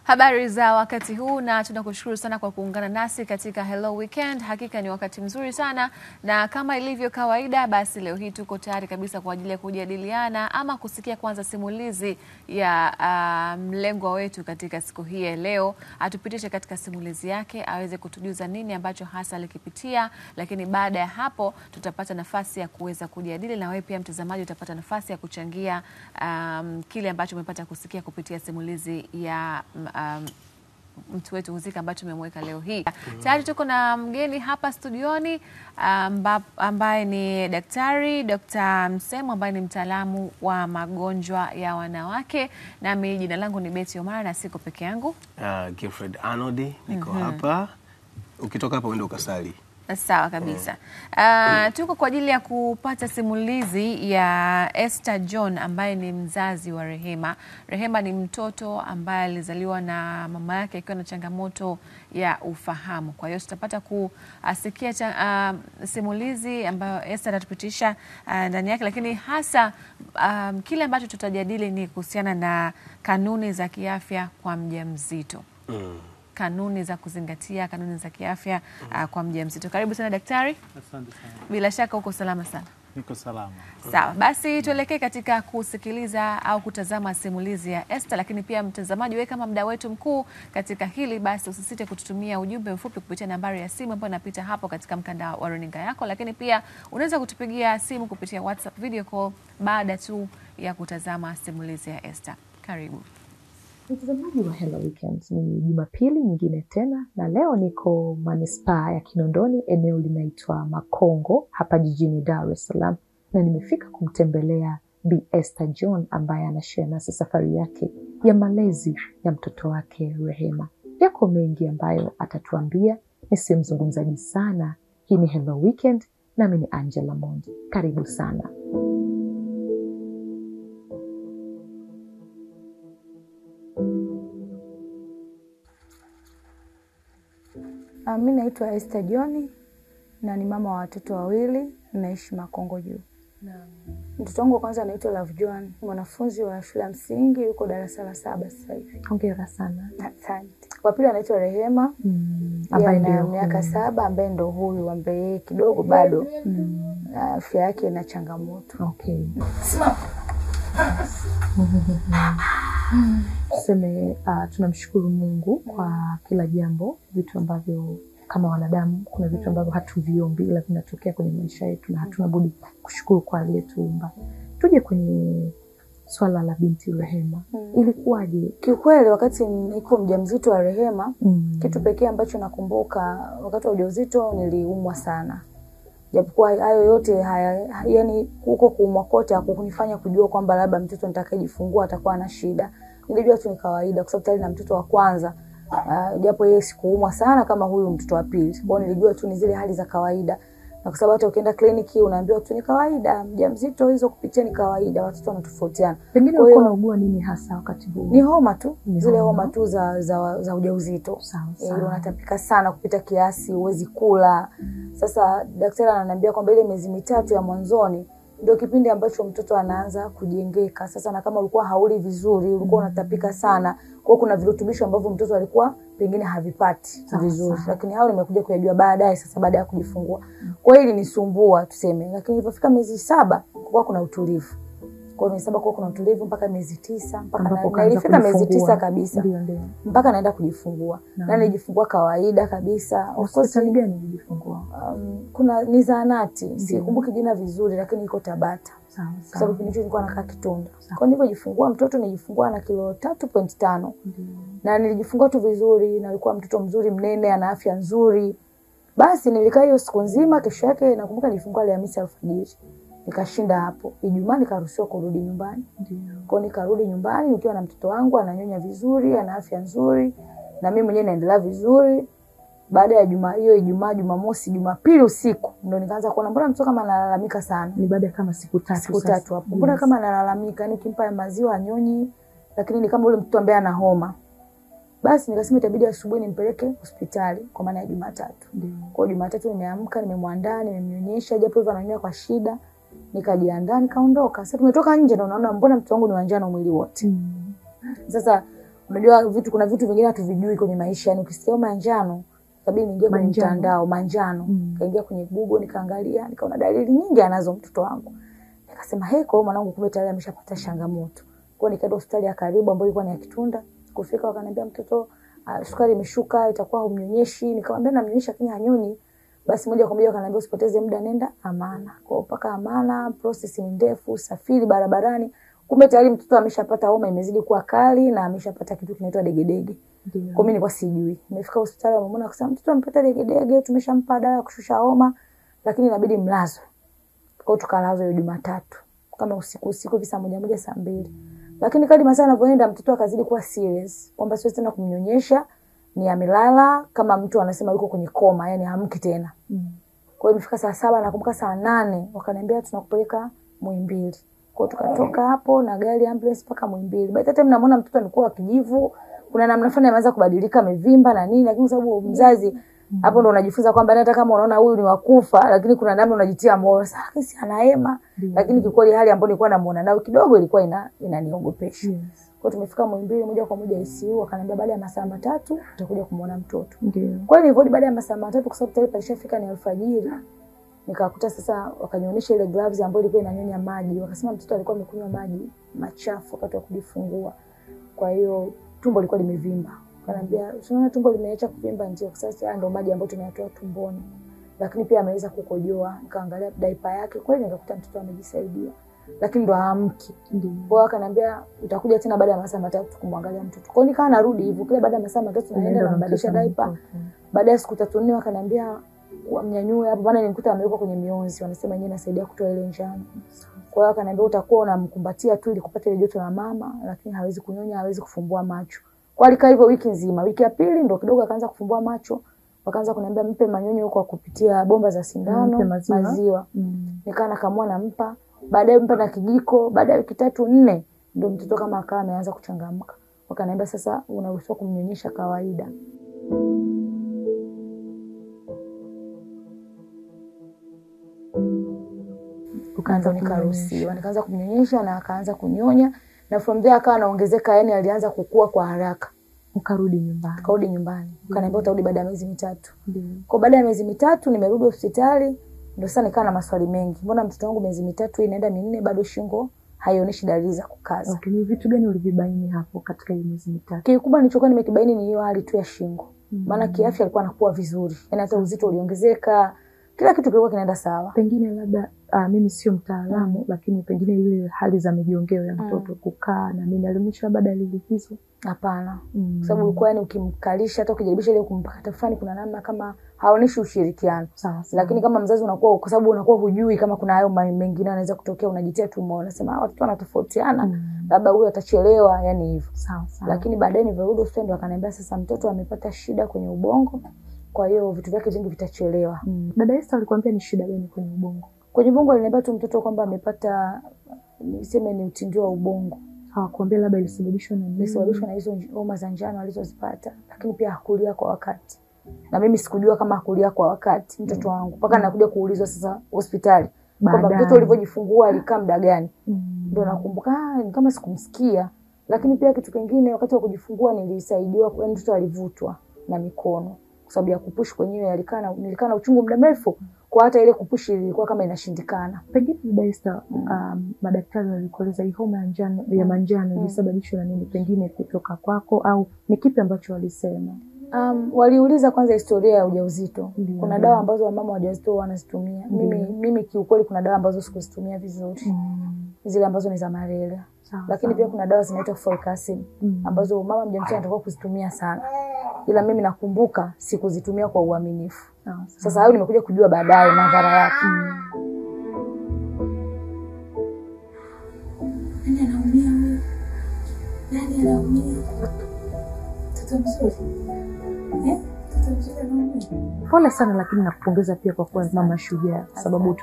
Habari za wakati huu na tunakushukuru sana kwa kuungana nasi katika Hello Weekend. Hakika ni wakati mzuri sana na kama ilivyo kawaida basi leo hii tuko tayari kabisa kwa ajili ya kujadiliana ama kusikia kwanza simulizi ya mlengwa wetu katika siku hii ya leo. Atupitishe katika simulizi yake, aweze kutujuza nini ambacho hasa alikipitia, lakini baada ya hapo tutapata nafasi ya kuweza kujadili na wewe pia mtazamaji utapata nafasi ya kuchangia kile ambacho umepata kusikia kupitia simulizi ya mtu wetu husika ambacho tumemweka leo hii. Tayari tuko na mgeni hapa studioni ambaye ni daktari Dr. Msemo ambaye ni mtaalamu wa magonjwa ya wanawake, na mimi jina langu ni Betty Omara na siko peke yangu. Gilfred Arnold niko hapa. Ukitoka hapa uende ukasali. Sawa kabisa. Tuko kwa ajili ya kupata simulizi ya Esther John ambaye ni mzazi wa Rehema. Rehema ni mtoto ambaye alizaliwa na mama yake akiwa na changamoto ya ufahamu. Kwa hiyo tutapata kusikia simulizi ambayo Esther atatupitisha ndani yake, lakini hasa kile ambacho tutajadili ni kuhusiana na kanuni za kiafya kwa mjamzito. Kanuni za kuzingatia, kanuni za kiafya kwa mjamzito. Karibu sana daktari. Asante sana. Bila shaka uko salama sana. Niko salama. Sawa, basi tuelekee katika kusikiliza au kutazama simulizi ya Esther, lakini pia mtazamaji wewe kama mdau wetu mkuu katika hili basi usisite kututumia ujumbe mfupi kupitia nambari ya simu ambayo inapita hapo katika mkanda wa runinga yako, lakini pia unaweza kutupigia simu kupitia WhatsApp video call baada tu ya kutazama simulizi ya Esther. Karibu. Mtazamaji wa Hello Weekend, ni Jumapili nyingine tena na leo niko manispaa ya Kinondoni, eneo linaitwa Makongo hapa jijini Dar es Salaam, na nimefika kumtembelea Bi Esther John ambaye anashare nasi safari yake ya malezi ya mtoto wake Rehema. Yako mengi ambayo atatuambia, nisimzungumzaji sana. Hii ni Hello Weekend na mimi ni Angela Mondi. Karibu sana. Mimi naitwa Esther John na ni mama wa watoto wawili, naishi Makongo juu. Mtoto wangu kwanza anaitwa Love John, mwanafunzi wa shule ya msingi, yuko darasa la 7 sasa hivi. Hongera sana. Asante. Wa pili anaitwa Rehema, ambaye ana miaka 7, ambaye ndo huyu ambaye kidogo bado afya yake ina changamoto. Okay. Tuseme tunamshukuru Mungu kwa kila jambo, vitu ambavyo kama wanadamu kuna vitu ambavyo hatuviombi ila vinatokea kwenye maisha yetu na hatuna budi kushukuru kwa aliyetuumba. Tuje kwenye swala la binti Rehema. Ilikuwaje? Kiukweli wakati niko mjamzito wa Rehema, kitu pekee ambacho nakumbuka wakati wa ujauzito niliumwa sana. Japokuwa hayo yote yani huko kuumwa kote hakukunifanya kujua kwamba labda mtoto nitakayejifungua atakuwa na shida. Nilijua tu ni kawaida kwa sababu tayari na mtoto wa kwanza. Japo yeye sikuumwa sana kama huyu mtoto wa pili. Kwa hiyo nilijua tu ni zile hali za kawaida. Na kwa sababu hata ukienda kliniki unaambiwa tu ni kawaida, mjamzito hizo kupitia ni kawaida, watoto wanatofautiana. Pengine uko unaugua nini hasa wakati huo? Ni homa tu, zile homa tu za ujauzito. Sawa. Unatapika sana kupita kiasi, huwezi kula. Sasa daktari ananiambia kwamba ile miezi 3 ya mwanzoni ndio kipindi ambacho mtoto anaanza kujengeka. Sasa na kama ulikuwa hauli vizuri, ulikuwa unatapika sana, kwa kuna virutubisho ambavyo mtoto alikuwa pengine havipati vizuri. Lakini hao nimekuja kujua baadaye, sasa baada ya kujifungua. Kwa hiyo ilinisumbua tuseme, lakini ilipofika miezi 7 kulikuwa kuna utulivu. Kwa miezi 7 kuna utulivu mpaka miezi 9, mpaka ilifika miezi 9 kabisa. Ndio. Mpaka naenda kujifungua. Na nilijifungua kawaida kabisa. Hospitali gani nilijifungua? Kuna ni zahanati, sikumbuki jina vizuri lakini iko Tabata. Sawa. Kwa sababu kinicho nilikuwa nakaa Kitunda. Kwa nilivyo jifungua mtoto nijifungua na kilo 3.5. Na nilijifungua tu vizuri na alikuwa mtoto mzuri mnene, ana afya nzuri. Basi nilikaa hiyo siku nzima, kesho yake nakumbuka nilifungua Alhamisi alfajiri. Nikashinda hapo. Ijumaa nikaruhusiwa kurudi nyumbani. Kwa nikarudi nyumbani nikiwa na mtoto wangu ananyonya vizuri, ana afya nzuri na mimi mwenyewe naendelea vizuri. Baada ya Ijumaa, Jumamosi, Jumapili usiku ndo nikaanza kuona mbona mtoto kama analalamika sana. Ni baada kama siku 3 hapo. Mbona kama analalamika, nikimpa maziwa anyonyi, lakini ni kama ule mtoto ambaye ana homa. Basi nikasema itabidi asubuhi nimpeleke hospitali kwa maana ya Jumatatu. Kwa Jumatatu nimeamka, nimemwandaa, nimemnyonyesha japo hivyo ananyonya kwa shida. Nikajiandaa nikaondoka. Sasa tumetoka nje na unaona mbona mtoto wangu ni wanjano mwili wote. Sasa Unajua kuna vitu vingine hatuvijui kwenye maisha. Yani ukisikia homa ya njano, kabla niingie kwenye mtandao manjano, kaingia kwenye Google nikaangalia, nikaona dalili nyingi anazo mtoto wangu. Nikasema heko mwanangu kumbe tayari ameshapata changamoto. Kwa nikaenda hospitali ya karibu ambayo ilikuwa ni ya Kitunda. Kufika wakaniambia mtoto sukari imeshuka, itakuwa humnyonyeshi. Nikamwambia namnyonyesha lakini hanyonyi. Basi moja kwa moja wakaniambia usipoteze muda, nenda Amana. Kwa mpaka Amana, process ni ndefu, safiri barabarani. Kumbe tayari mtoto ameshapata homa imezidi kuwa kali na ameshapata kitu kinaitwa degedege. Kwa mimi nilikuwa sijui. Nimefika hospitali wamemwona akasema mtoto amepata degedege, tumeshampa dawa ya kushusha homa lakini inabidi mlazwe. Kwa tukalazwa hiyo Jumatatu. Kama usiku visa 1 saa 2. Lakini kadri masaa yanavyoenda mtoto akazidi kuwa serious. Kwamba siwezi tena kumnyonyesha, ni amelala kama mtu anasema yuko kwenye koma, yani hamki tena. Kwa hiyo imefika saa 7 nakumbuka saa 8 wakaniambia tunakupeleka Muhimbili. Kwa tukatoka hapo na gari ambulance mpaka Muhimbili. By the time namuona mtoto alikuwa kijivu, kuna namna fulani ameanza kubadilika, amevimba na nini, lakini sababu mzazi hapo ndo unajifunza kwamba hata kama unaona huyu ni wakufa lakini kuna namna unajitia moyo. Sasa si anaema, lakini kikweli hali ambayo nilikuwa namuona nao kidogo ilikuwa inaniogopesha. Kwa tumefika Muhimbili moja kwa moja ICU, akaniambia baada ya masaa 3 utakuja kumuona mtoto. Kwa hiyo nilivyorudi baada ya masaa 3 kwa sababu tayari palishafika ni alfajiri. Nikakuta sasa wakanionyesha ile gloves ambayo ilikuwa inanyonya maji. Wakasema mtoto alikuwa amekunywa maji machafu wakati wa kujifungua. Kwa hiyo tumbo lilikuwa limevimba. Akaniambia, "Unaona tumbo limeacha kuvimba ndio sasa ndio maji ambayo tunayatoa tumboni." Lakini pia ameweza kukojoa. Nikaangalia diaper yake. Kweli nikakuta mtoto amejisaidia. Lakini ndo haamki. Kwa hiyo akaniambia utakuja tena baada ya masaa 3 kumwangalia mtoto. Kwa hiyo nikawa narudi hivyo kila baada ya masaa 3 naenda nambadilisha diaper. Baada ya siku 3 4 wakaniambia mnyanyue hapo bana, nilikuta amewekwa kwenye mionzi, wanasema yenyewe inasaidia kutoa ile njano. Kwa hiyo akaniambia utakuwa unamkumbatia tu ili kupata ile joto la mama, lakini hawezi kunyonya, hawezi kufumbua macho. Kwa alikaa hivyo wiki nzima. Wiki ya pili ndo kidogo akaanza kufumbua macho. Wakaanza kuniambia mpe manyonyo kwa kupitia bomba za sindano, maziwa. Nikaa nakamua nampa, baadaye mpa na kijiko, baada ya wiki 3 4 ndio mtoto kama akawa ameanza kuchangamka. Wakaniambia sasa unaruhusiwa kumnyonyesha kawaida. Ukaanza nikaruhusiwa, nikaanza kumnyonyesha na akaanza kunyonya na from there akawa anaongezeka, yani alianza kukua kwa haraka. Ukarudi nyumbani. Karudi nyumbani. Ukaniambia utarudi baada ya miezi 3. Kwa baada ya miezi 3 nimerudi hospitali, ndio sasa nikaa na maswali mengi. Mbona mtoto wangu miezi 3 inaenda 4 bado shingo haionyeshi dalili za kukaza? Okay, ni vitu gani ulivibaini hapo katika hiyo miezi 3? Kikubwa nilichokuwa nimekibaini ni hiyo hali tu ya shingo. Maana kiafya alikuwa anakuwa vizuri. Yaani hata uzito uliongezeka, kila kitu kilikuwa kinaenda sawa. Pengine labda mimi sio mtaalamu lakini pengine ile hali za mijiongeo ya mtoto kukaa na nini alionyesha baada ya dalili hizo? Hapana. Kwa sababu ulikuwa yani ukimkalisha hata ukijaribisha ile kumpaka fulani kuna namna kama haoneshi ushirikiano. Lakini kama mzazi unakuwa kwa sababu unakuwa hujui kama kuna hayo mengine yanaweza kutokea, unajitia tu moyo, unasema watoto wanatofautiana, labda huyu atachelewa, yani hivyo. Lakini baadaye nilirudi hospitali akaniambia sasa mtoto amepata shida kwenye ubongo. Kwa hiyo vitu vyake vingi vitachelewa. Dada Esther alikwambia ni shida gani kwenye ubongo? Kwenye ubongo aliniambia tu mtoto kwamba amepata niseme ni utindio wa ubongo. Hawakuambia labda ilisababishwa na nini? Ilisababishwa na hizo homa za njano alizozipata, lakini pia hakulia kwa wakati. Na mimi sikujua kama hakulia kwa wakati mtoto wangu. Mpaka nakuja kuulizwa sasa hospitali kwamba mtoto alivyojifungua alikaa muda gani. Ndio nakumbuka ni kama sikumsikia. Lakini pia kitu kingine wakati wa kujifungua nilisaidiwa kwa mtoto alivutwa na mikono. Kwa sababu ya kupush kwenyewe nilikaa na uchungu muda mrefu, kwa hata ile kupush ilikuwa kama inashindikana. Pengine Dada Esther madaktari walikueleza hii homa ya manjano ilisababishwa na nini, pengine kutoka kwako au ni kipi ambacho walisema? Waliuliza kwanza historia ya ujauzito. Kuna dawa ambazo wamama wajawazito wanazitumia. Mimi kiukweli kuna dawa ambazo sikuzitumia vizuri. Zile ambazo ni za malaria. Lakini pia kuna dawa zinaitwa folic acid ambazo mama mjamzito anatakiwa kuzitumia sana. Ila mimi nakumbuka sikuzitumia kwa uaminifu. Sasa hayo nimekuja kujua baadaye madhara yake. Nani anaumia huyo? Nani anaumia? Mtoto mzuri. Mtoto mzuri anaumia. Pole sana, lakini nakupongeza pia kwa kuwa mama shujaa, sababu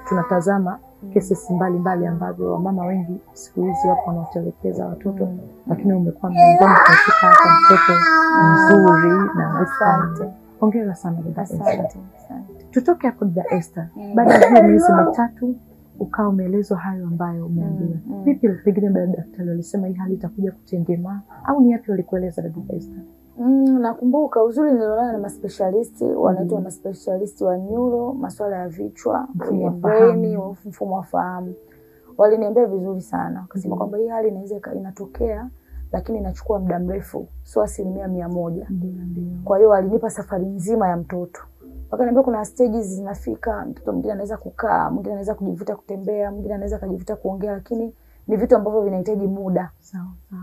tunatazama kesi mbalimbali ambazo wamama wengi siku hizi wapo wanatelekeza watoto, lakini umekuwa miongoni katika hata mtoto mzuri na asante. Hongera sana Dada Esther. Tutoke hapo Dada Esther. Baada ya miezi 3 ukawa umeelezwa hayo ambayo umeambiwa. Vipi pengine baada ya daktari alisema hii hali itakuja kutengemaa au ni yapi walikueleza dada Esther? Nakumbuka uzuri nilionana na maspecialist, wanaitwa maspecialist wa neuro, masuala ya vichwa, brain, mfumo wa fahamu. Waliniambia vizuri sana. Wakasema kwamba hii hali inaweza inatokea lakini inachukua muda mrefu, sio 100%. Kwa hiyo walinipa safari nzima ya mtoto. Wakaniambia kuna stages zinafika, mtoto mwingine anaweza kukaa, mwingine anaweza kujivuta kutembea, mwingine anaweza kujivuta kuongea, lakini ni vitu ambavyo vinahitaji muda.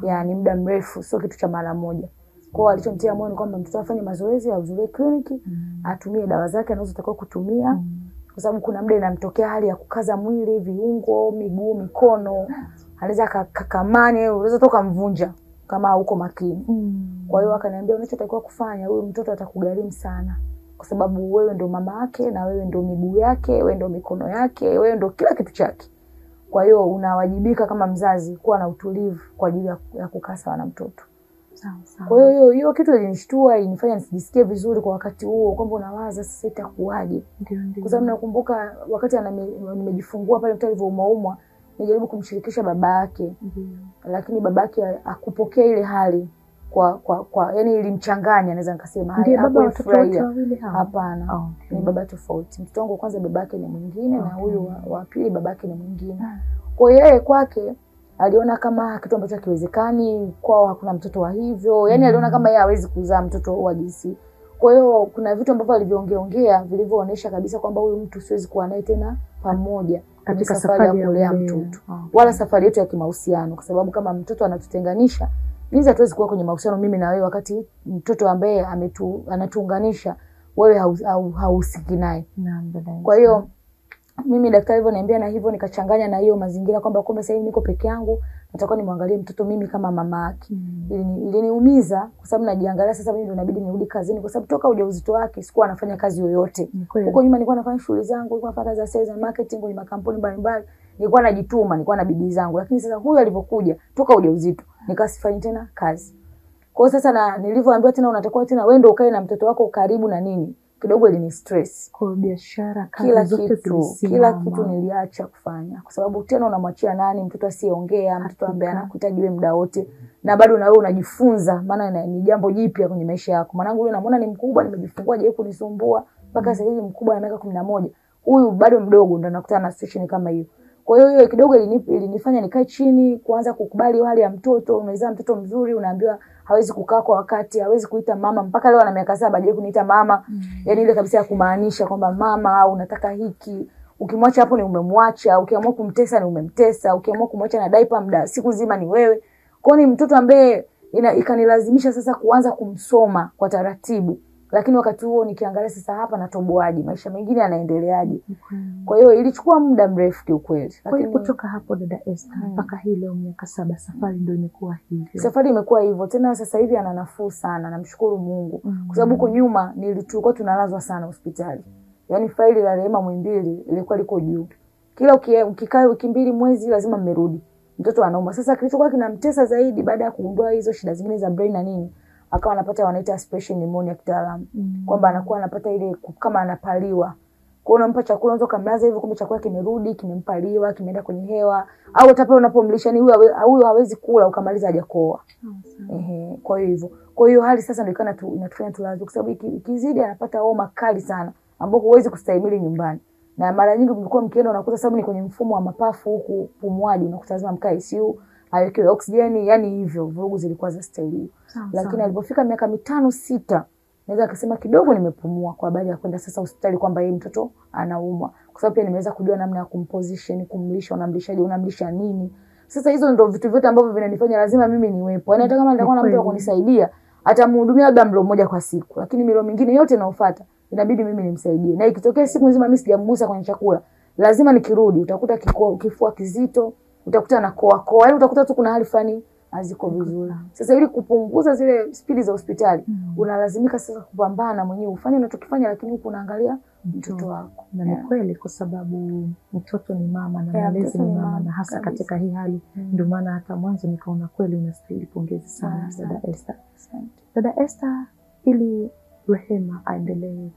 Yaani muda mrefu, sio kitu cha mara moja. Kwa hiyo alichomtia moyo ni kwamba mtoto afanye mazoezi, ahudhurie kliniki, atumie dawa zake anazotakiwa kutumia. Kwa sababu kuna muda inamtokea hali ya kukaza mwili, viungo, miguu, mikono, anaweza kakamane, unaweza toka mvunja kama hauko makini. Kwa hiyo akaniambia unachotakiwa kufanya, huyu mtoto atakugharimu sana. Kwa sababu wewe ndo mama yake na wewe ndo miguu yake, wewe ndo mikono yake, wewe ndo kila kitu chake. Kwa hiyo unawajibika kama mzazi kuwa na utulivu kwa ajili ya kukaa sawa na mtoto. Kwa hiyo kitu ilinishtua, ilinifanya nisijisikie vizuri kwa wakati huo kwamba unawaza sasa itakuwaje. Kwa sababu nakumbuka wakati nimejifungua pale mtoto alivyoumwa, nilijaribu kumshirikisha babake. Lakini babake akupokea ile hali kwa yani ilimchanganya, naweza nikasema hali hakufurahia. Hapana. Ni baba tofauti. Mtoto wangu kwanza babake ni mwingine na huyu wa pili babake ni mwingine. Kwa hiyo yeye kwake aliona kama kitu ambacho hakiwezekani, kwao hakuna mtoto wa hivyo. Yaani aliona kama yeye hawezi kuzaa mtoto wa jinsi. Kwa hiyo kuna vitu ambavyo alivyoongeongea vilivyoonyesha kabisa kwamba huyu mtu siwezi kuwa naye tena pamoja katika safari ya kulea mtoto. Wala safari yetu ya kimahusiano, kwa sababu kama mtoto anatutenganisha, mimi hatuwezi kuwa kwenye mahusiano mimi na wewe wakati mtoto ambaye anatuunganisha wewe hausiki naye. Kwa hiyo mimi daktari alivyoniambia na hivyo nikachanganya na hiyo mazingira kwamba kumbe sasa hivi niko peke yangu, natakuwa nimwangalie mtoto mimi kama mama yake. Iliniumiza kwa sababu najiangalia sasa mimi ndio inabidi nirudi kazini, kwa sababu toka ujauzito wake sikuwa nafanya kazi yoyote. Huko nyuma nilikuwa nafanya shughuli zangu, nilikuwa nafanya kazi za sales and marketing kwenye makampuni mbalimbali, nilikuwa najituma, nilikuwa na bidii zangu. Lakini sasa huyu alipokuja toka ujauzito nikasifanyi tena kazi. Kwa hiyo sasa nilivyoambiwa tena unatakiwa tena wewe ndio ukae na mtoto wako karibu na nini, kidogo ilini stress. Kwa biashara kazi kila kitu niliacha kufanya, kwa sababu tena unamwachia nani mtoto asiyeongea, mtoto ambaye anakuhitaji wewe muda wote, na bado na wewe unajifunza, maana ni jambo jipya kwenye maisha yako. Mwanangu yule namuona ni mkubwa, nimejifungua je kunisumbua mpaka sasa hivi mkubwa na miaka 11, huyu bado mdogo ndo nakutana na situation kama hiyo. Kwa hiyo kidogo ilinifanya nikae chini, kuanza kukubali hali ya mtoto. Umezaa mtoto mzuri, unaambiwa hawezi kukaa kwa wakati, hawezi kuita mama. Mpaka leo ana miaka 7 hajawahi kuniita mama. Yaani ile kabisa ya kumaanisha kwamba mama au unataka hiki. Ukimwacha hapo ni umemwacha, ukiamua kumtesa ni umemtesa, ukiamua kumwacha na diaper muda siku nzima ni wewe. Kwa hiyo ni mtoto ambaye ikanilazimisha sasa kuanza kumsoma kwa taratibu. Lakini wakati huo nikiangalia sasa hapa natoboaje, maisha mengine yanaendeleaje. Kwa hiyo ilichukua muda mrefu kiukweli. Lakini kutoka hapo dada Esther mpaka hii leo miaka 7 safari ndio imekuwa hivyo. Safari imekuwa hivyo. Tena sasa hivi ana nafuu sana, namshukuru Mungu. Kwa sababu huko nyuma tulikuwa tunalazwa sana hospitali. Yaani faili la Rehema Muhimbili ilikuwa liko juu. Kila ukikaa wiki 2 mwezi lazima mmerudi. Mtoto anauma. Sasa kilichokuwa kinamtesa zaidi baada ya kugundua hizo shida zingine za brain na nini, akawa anapata wanaita aspiration pneumonia kitaalamu. Kwamba anakuwa anapata ile kama anapaliwa. Kwa hiyo unampa chakula unaweza kumlaza hivyo, kumbe chakula kimerudi, kimempaliwa, kimeenda kwenye hewa, au hata pale unapomlisha ni huyu hawezi kula ukamaliza hajakoa. Kwa hiyo hivyo. Kwa hiyo hali sasa ndio inatufanya tulaze, kwa sababu ikizidi anapata homa kali sana ambapo huwezi kustahimili nyumbani. Na mara nyingi mlikuwa mkienda unakuta sababu ni kwenye mfumo wa mapafu huku pumuaji, unakuta lazima mkae ICU, awekewe oksijeni, yani hivyo vurugu zilikuwa za staili. Lakini alipofika miaka 5-6 naweza kusema kidogo nimepumua kwa habari ya kwenda sasa hospitali kwamba yeye mtoto anaumwa. Kwa sababu pia nimeweza kujua namna ya kumposition, kumlisha, unamlisha nini. Sasa hizo ndio vitu vyote ambavyo vinanifanya lazima mimi niwepo. Yaani hata kama nitakuwa na mtu wa kunisaidia, atamhudumia labda mlo mmoja kwa siku, lakini milo mingine yote inayofuata inabidi mimi nimsaidie. Na ikitokea siku nzima mimi sijamgusa kwenye chakula, lazima nikirudi utakuta kifua kizito, utakuta na koa. Yaani utakuta tu kuna hali fulani haziko vizuri. Sasa ili kupunguza zile spidi za hospitali, unalazimika sasa kupambana mwenyewe, ufanye unachokifanya lakini huko unaangalia mtoto wako. Na ni kweli kwa sababu mtoto ni mama na malezi ni mama, na hasa katika hii hali. Ndio maana hata mwanzo nikaona kweli unastahili pongezi sana dada Esther. Dada Esther, ili Rehema aendelee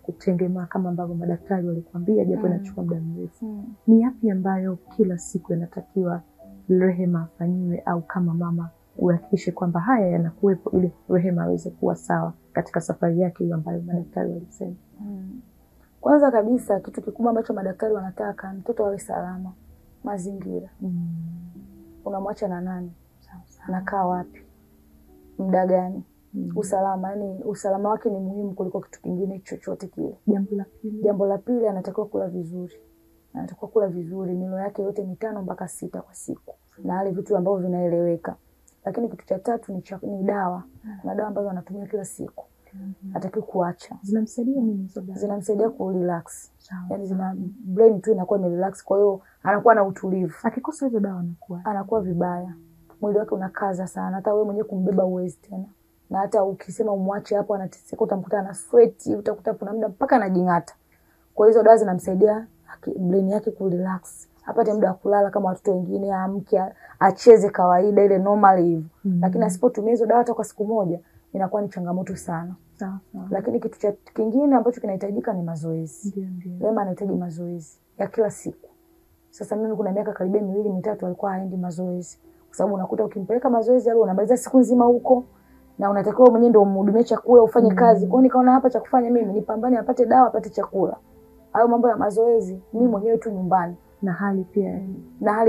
kutengemaa kama ambavyo madaktari walikuambia, japo inachukua muda mrefu. Ni yapi ambayo kila siku inatakiwa Rehema afanyiwe, au kama mama uhakikishe kwamba haya yanakuwepo ili Rehema aweze kuwa sawa katika safari yake hiyo ambayo madaktari walisema? Kwanza kabisa kitu kikubwa ambacho madaktari wanataka mtoto awe salama. Mazingira. Unamwacha na nani? Anakaa wapi? Muda gani? Usalama, yani usalama wake ni muhimu kuliko kitu kingine chochote kile. Jambo la pili anatakiwa kula vizuri. Anatakiwa kula vizuri, milo yake yote 5 mpaka 6 kwa siku. Na wale vitu ambavyo vinaeleweka. Lakini kitu cha tatu ni dawa. Na dawa ambazo anatumia kila siku. Hatakiwi kuacha. Zinamsaidia nini hizo dawa? Zinamsaidia ku relax. Yani brain tu inakuwa relax, kwa hiyo anakuwa na utulivu. Akikosa hizo dawa anakuwa vibaya. Mwili wake unakaza sana, hata wewe mwenyewe kumbeba uwezi tena. Na hata ukisema umwache hapo anateseka, utamkuta na sweat, utakuta kuna muda mpaka anajingata. Kwa hizo dawa zinamsaidia brain yake ku relax. Apate muda wa kulala kama watoto wengine, amke acheze kawaida ile normal hivi. Lakini asipotumia hizo dawa hata kwa siku moja inakuwa ni changamoto sana. Lakini kitu kingine ambacho kinahitajika ni mazoezi. Rehema anahitaji mazoezi ya kila siku. Sasa mimi kuna miaka karibia 2-3 alikuwa haendi mazoezi. Kwa sababu unakuta ukimpeleka mazoezi hapo unamaliza siku nzima huko na unatakiwa mwenyewe ndio umhudumie chakula, ufanye kazi. Kwa hiyo nikaona hapa cha kufanya mimi nipambane apate dawa, apate chakula. Hayo mambo ya mazoezi mimi mwenyewe tu nyumbani, na hali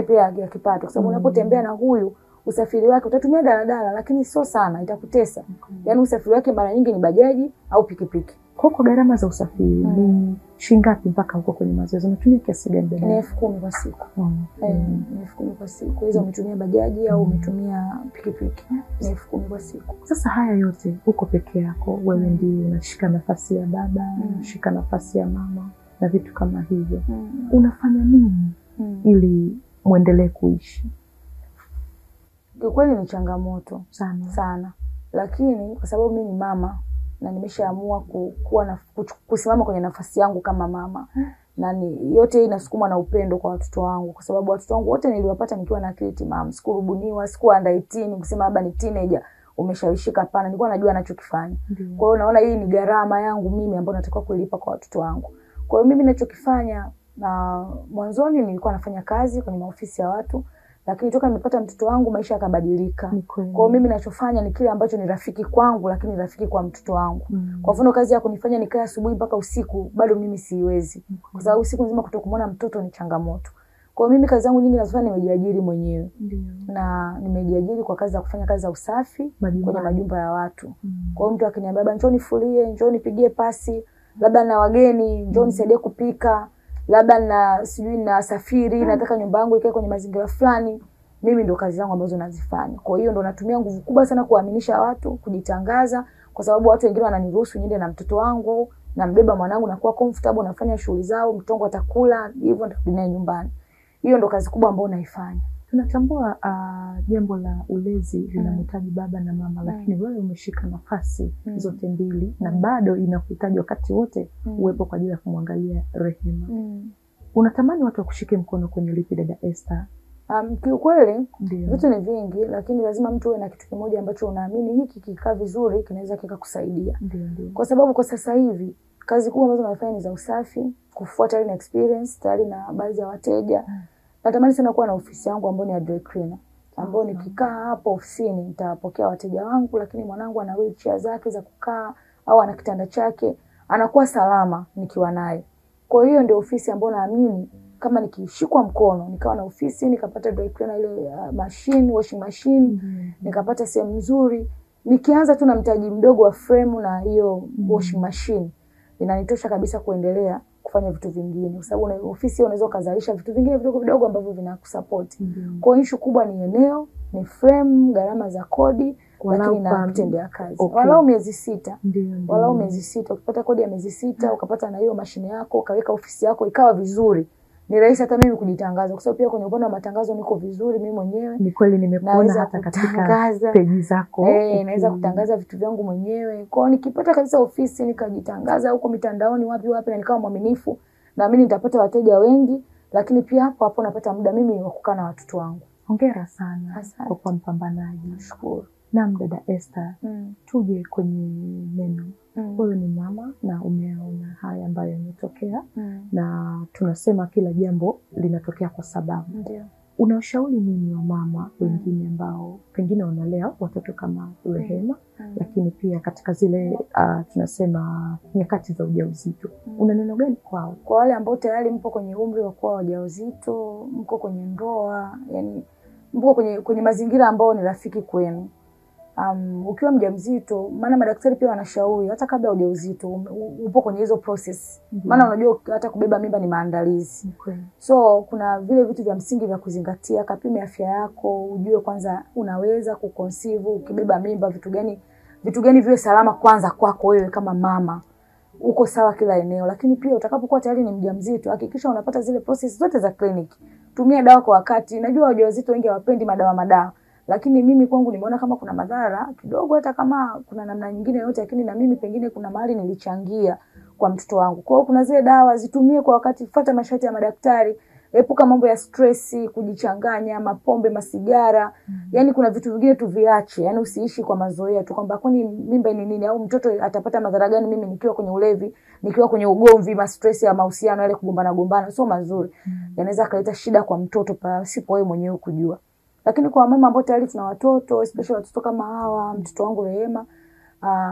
pia ya kipato, kwa sababu unapotembea na huyu usafiri wake utatumia daladala, lakini sio sana, itakutesa. Yaani usafiri wake mara nyingi ni bajaji au pikipiki. Kwa gharama za usafiri ni shilingi ngapi mpaka huko kwenye mazoezi? Unatumia kiasi gani dada? Ni 10,000 kwa siku. Ni 10,000 kwa siku. Hizo umetumia bajaji au umetumia pikipiki. Ni 10,000 kwa siku. Sasa haya yote uko peke yako, wewe ndiye unashika nafasi ya baba, unashika nafasi ya mama na vitu kama hivyo. Unafanya nini ili muendelee kuishi? Kwa kweli ni changamoto sana. Lakini kwa sababu mimi ni mama na nimeshaamua kusimama kwenye nafasi yangu kama mama. Na yote hii inasukumwa na upendo kwa watoto wangu, kwa sababu watoto wangu wote niliwapata nikiwa na akili timamu. Sikurubuniwa, sikuwa under 18 kusema baba ni teenager umeshawishika, hapana. Nilikuwa najua anachokifanya. Kwa hiyo naona hii ni gharama yangu mimi ambayo natakiwa kulipa kwa watoto wangu. Kwa hiyo mimi ninachokifanya, na mwanzoni nilikuwa nafanya kazi kwenye maofisi ya watu, lakini toka nimepata mtoto wangu maisha yakabadilika. Kwa hiyo mimi ninachofanya ni kile ambacho ni rafiki kwangu, lakini rafiki kwa mtoto wangu. Kwa mfano kazi ya kunifanya nikae asubuhi mpaka usiku bado mimi siwezi. Kwa sababu usiku nzima kutokumuona mtoto ni changamoto. Kwa hiyo mimi kazi zangu nyingi nazifanya nimejiajiri mwenyewe. Na nimejiajiri kwa kazi za kufanya kazi za usafi kwenye majumba ya watu. Kwa hiyo mtu akiniambia baba njoo nifulie, njoo nipigie pasi, labda na wageni, njoo nisaidie kupika, labda na safiri, nataka nyumba yangu ikae kwenye mazingira fulani, mimi ndo kazi zangu ambazo nazifanya. Kwa hiyo ndo natumia nguvu kubwa sana kuaminisha watu, kujitangaza, kwa sababu watu wengine wananiruhusu niende na mtoto wangu, na mbeba mwanangu na kuwa comfortable, nafanya shughuli zao, mtoto wangu atakula, hivyo ndio dunia nyumbani. Hiyo ndo kazi kubwa ambayo naifanya. Tunatambua jambo la ulezi linamhitaji baba na mama, lakini wewe umeshika nafasi zote mbili na bado inakuhitaji wakati wote uwepo kwa ajili ya kumwangalia Rehema. Unatamani watu wakushike mkono kwenye lipi dada Esther? Kiukweli vitu ni vingi, lakini lazima mtu uwe na kitu kimoja ambacho unaamini hiki kikaa vizuri kinaweza kikakusaidia. Kwa sababu kwa sasa hivi kazi kubwa ambazo nafanya ni za usafi, kufuata ile experience tayari na baadhi ya wateja. Natamani sana kuwa na ofisi yangu ambayo ni ya dry cleaner, ambayo nikikaa hapo ofisini nitapokea wateja wangu, lakini mwanangu ana wheelchair zake za kukaa au ana kitanda chake, anakuwa salama nikiwa naye. Kwa hiyo ndio ofisi ambayo naamini kama nikishikwa mkono, nikawa na ofisi, nikapata dry cleaner ile machine, washing machine, nikapata sehemu nzuri, nikianza tu na mtaji mdogo wa frame na hiyo washing machine, inanitosha kabisa kuendelea kufanya vitu vingine, kwa sababu na ofisi unaweza kuzalisha vitu vingine vidogo vidogo ambavyo vinakusupport. Kwa hiyo issue kubwa ni eneo, ni frame, gharama za kodi, lakini na kutendea kazi. Walau miezi 6. Walau miezi 6 ukipata kodi ya miezi 6, ukapata na hiyo mashine yako, ukaweka ofisi yako ikawa vizuri. Ni rahisi hata mimi kujitangaza, kwa sababu pia kwenye upande wa matangazo niko vizuri mimi mwenyewe. Ni kweli nimekuona hata katika page zako. Naweza kutangaza vitu vyangu mwenyewe. Kwa hiyo nikipata kabisa ofisi nikajitangaza huko mitandaoni wapi na nikawa mwaminifu, na mimi nitapata wateja wengi, lakini pia hapo napata muda mimi wa kukaa na watoto wangu. Hongera sana kwa kuwa mpambanaji. Nashukuru. Naam dada Esther, tuje kwenye neno. Wewe ni mama na umeona haya ambayo yametokea na tunasema kila jambo linatokea kwa sababu. Ndio. Unashauri nini wa mama wengine ambao pengine wanalea watoto kama Rehema lakini pia katika zile tunasema nyakati za ujauzito? Una neno gani kwao? Kwa wale ambao tayari mpo kwenye umri wa kuwa wajawazito, mko kwenye ndoa, yani mko kwenye mazingira ambao ni rafiki kwenu. Ukiwa mjamzito, maana madaktari pia wanashauri hata kabla ya ujauzito upo kwenye hizo process. Maana unajua hata kubeba mimba ni maandalizi. So kuna vile vitu vya msingi vya kuzingatia. Kapime afya yako, ujue kwanza unaweza kuconceive ukibeba mimba, vitu gani viwe salama kwanza kwako wewe kama mama. Uko sawa kila eneo. Lakini pia utakapokuwa tayari ni mjamzito, hakikisha unapata zile process zote za kliniki. Tumia dawa kwa wakati. Najua wajawazito wengi hawapendi madawa. Lakini mimi kwangu nimeona kama kuna madhara kidogo, hata kama kuna namna nyingine yote, lakini na mimi pengine kuna mahali nilichangia kwa mtoto wangu. Kwa hiyo kuna zile dawa zitumie kwa wakati, fuata masharti ya madaktari, epuka mambo ya stress, kujichanganya, mapombe, masigara. Yani kuna vitu vingine tuviache, yani usiishi kwa mazoea tu kwamba kwani mimba ni nini au mtoto atapata madhara gani mimi nikiwa kwenye ulevi, nikiwa kwenye ugomvi, stress ya mahusiano yale kugombana sio mazuri. Yanaweza kuleta shida kwa mtoto pasipo wewe mwenyewe kujua. Lakini kwa mama ambao tayari tuna watoto, especially watoto kama hawa, mtoto wangu Rehema,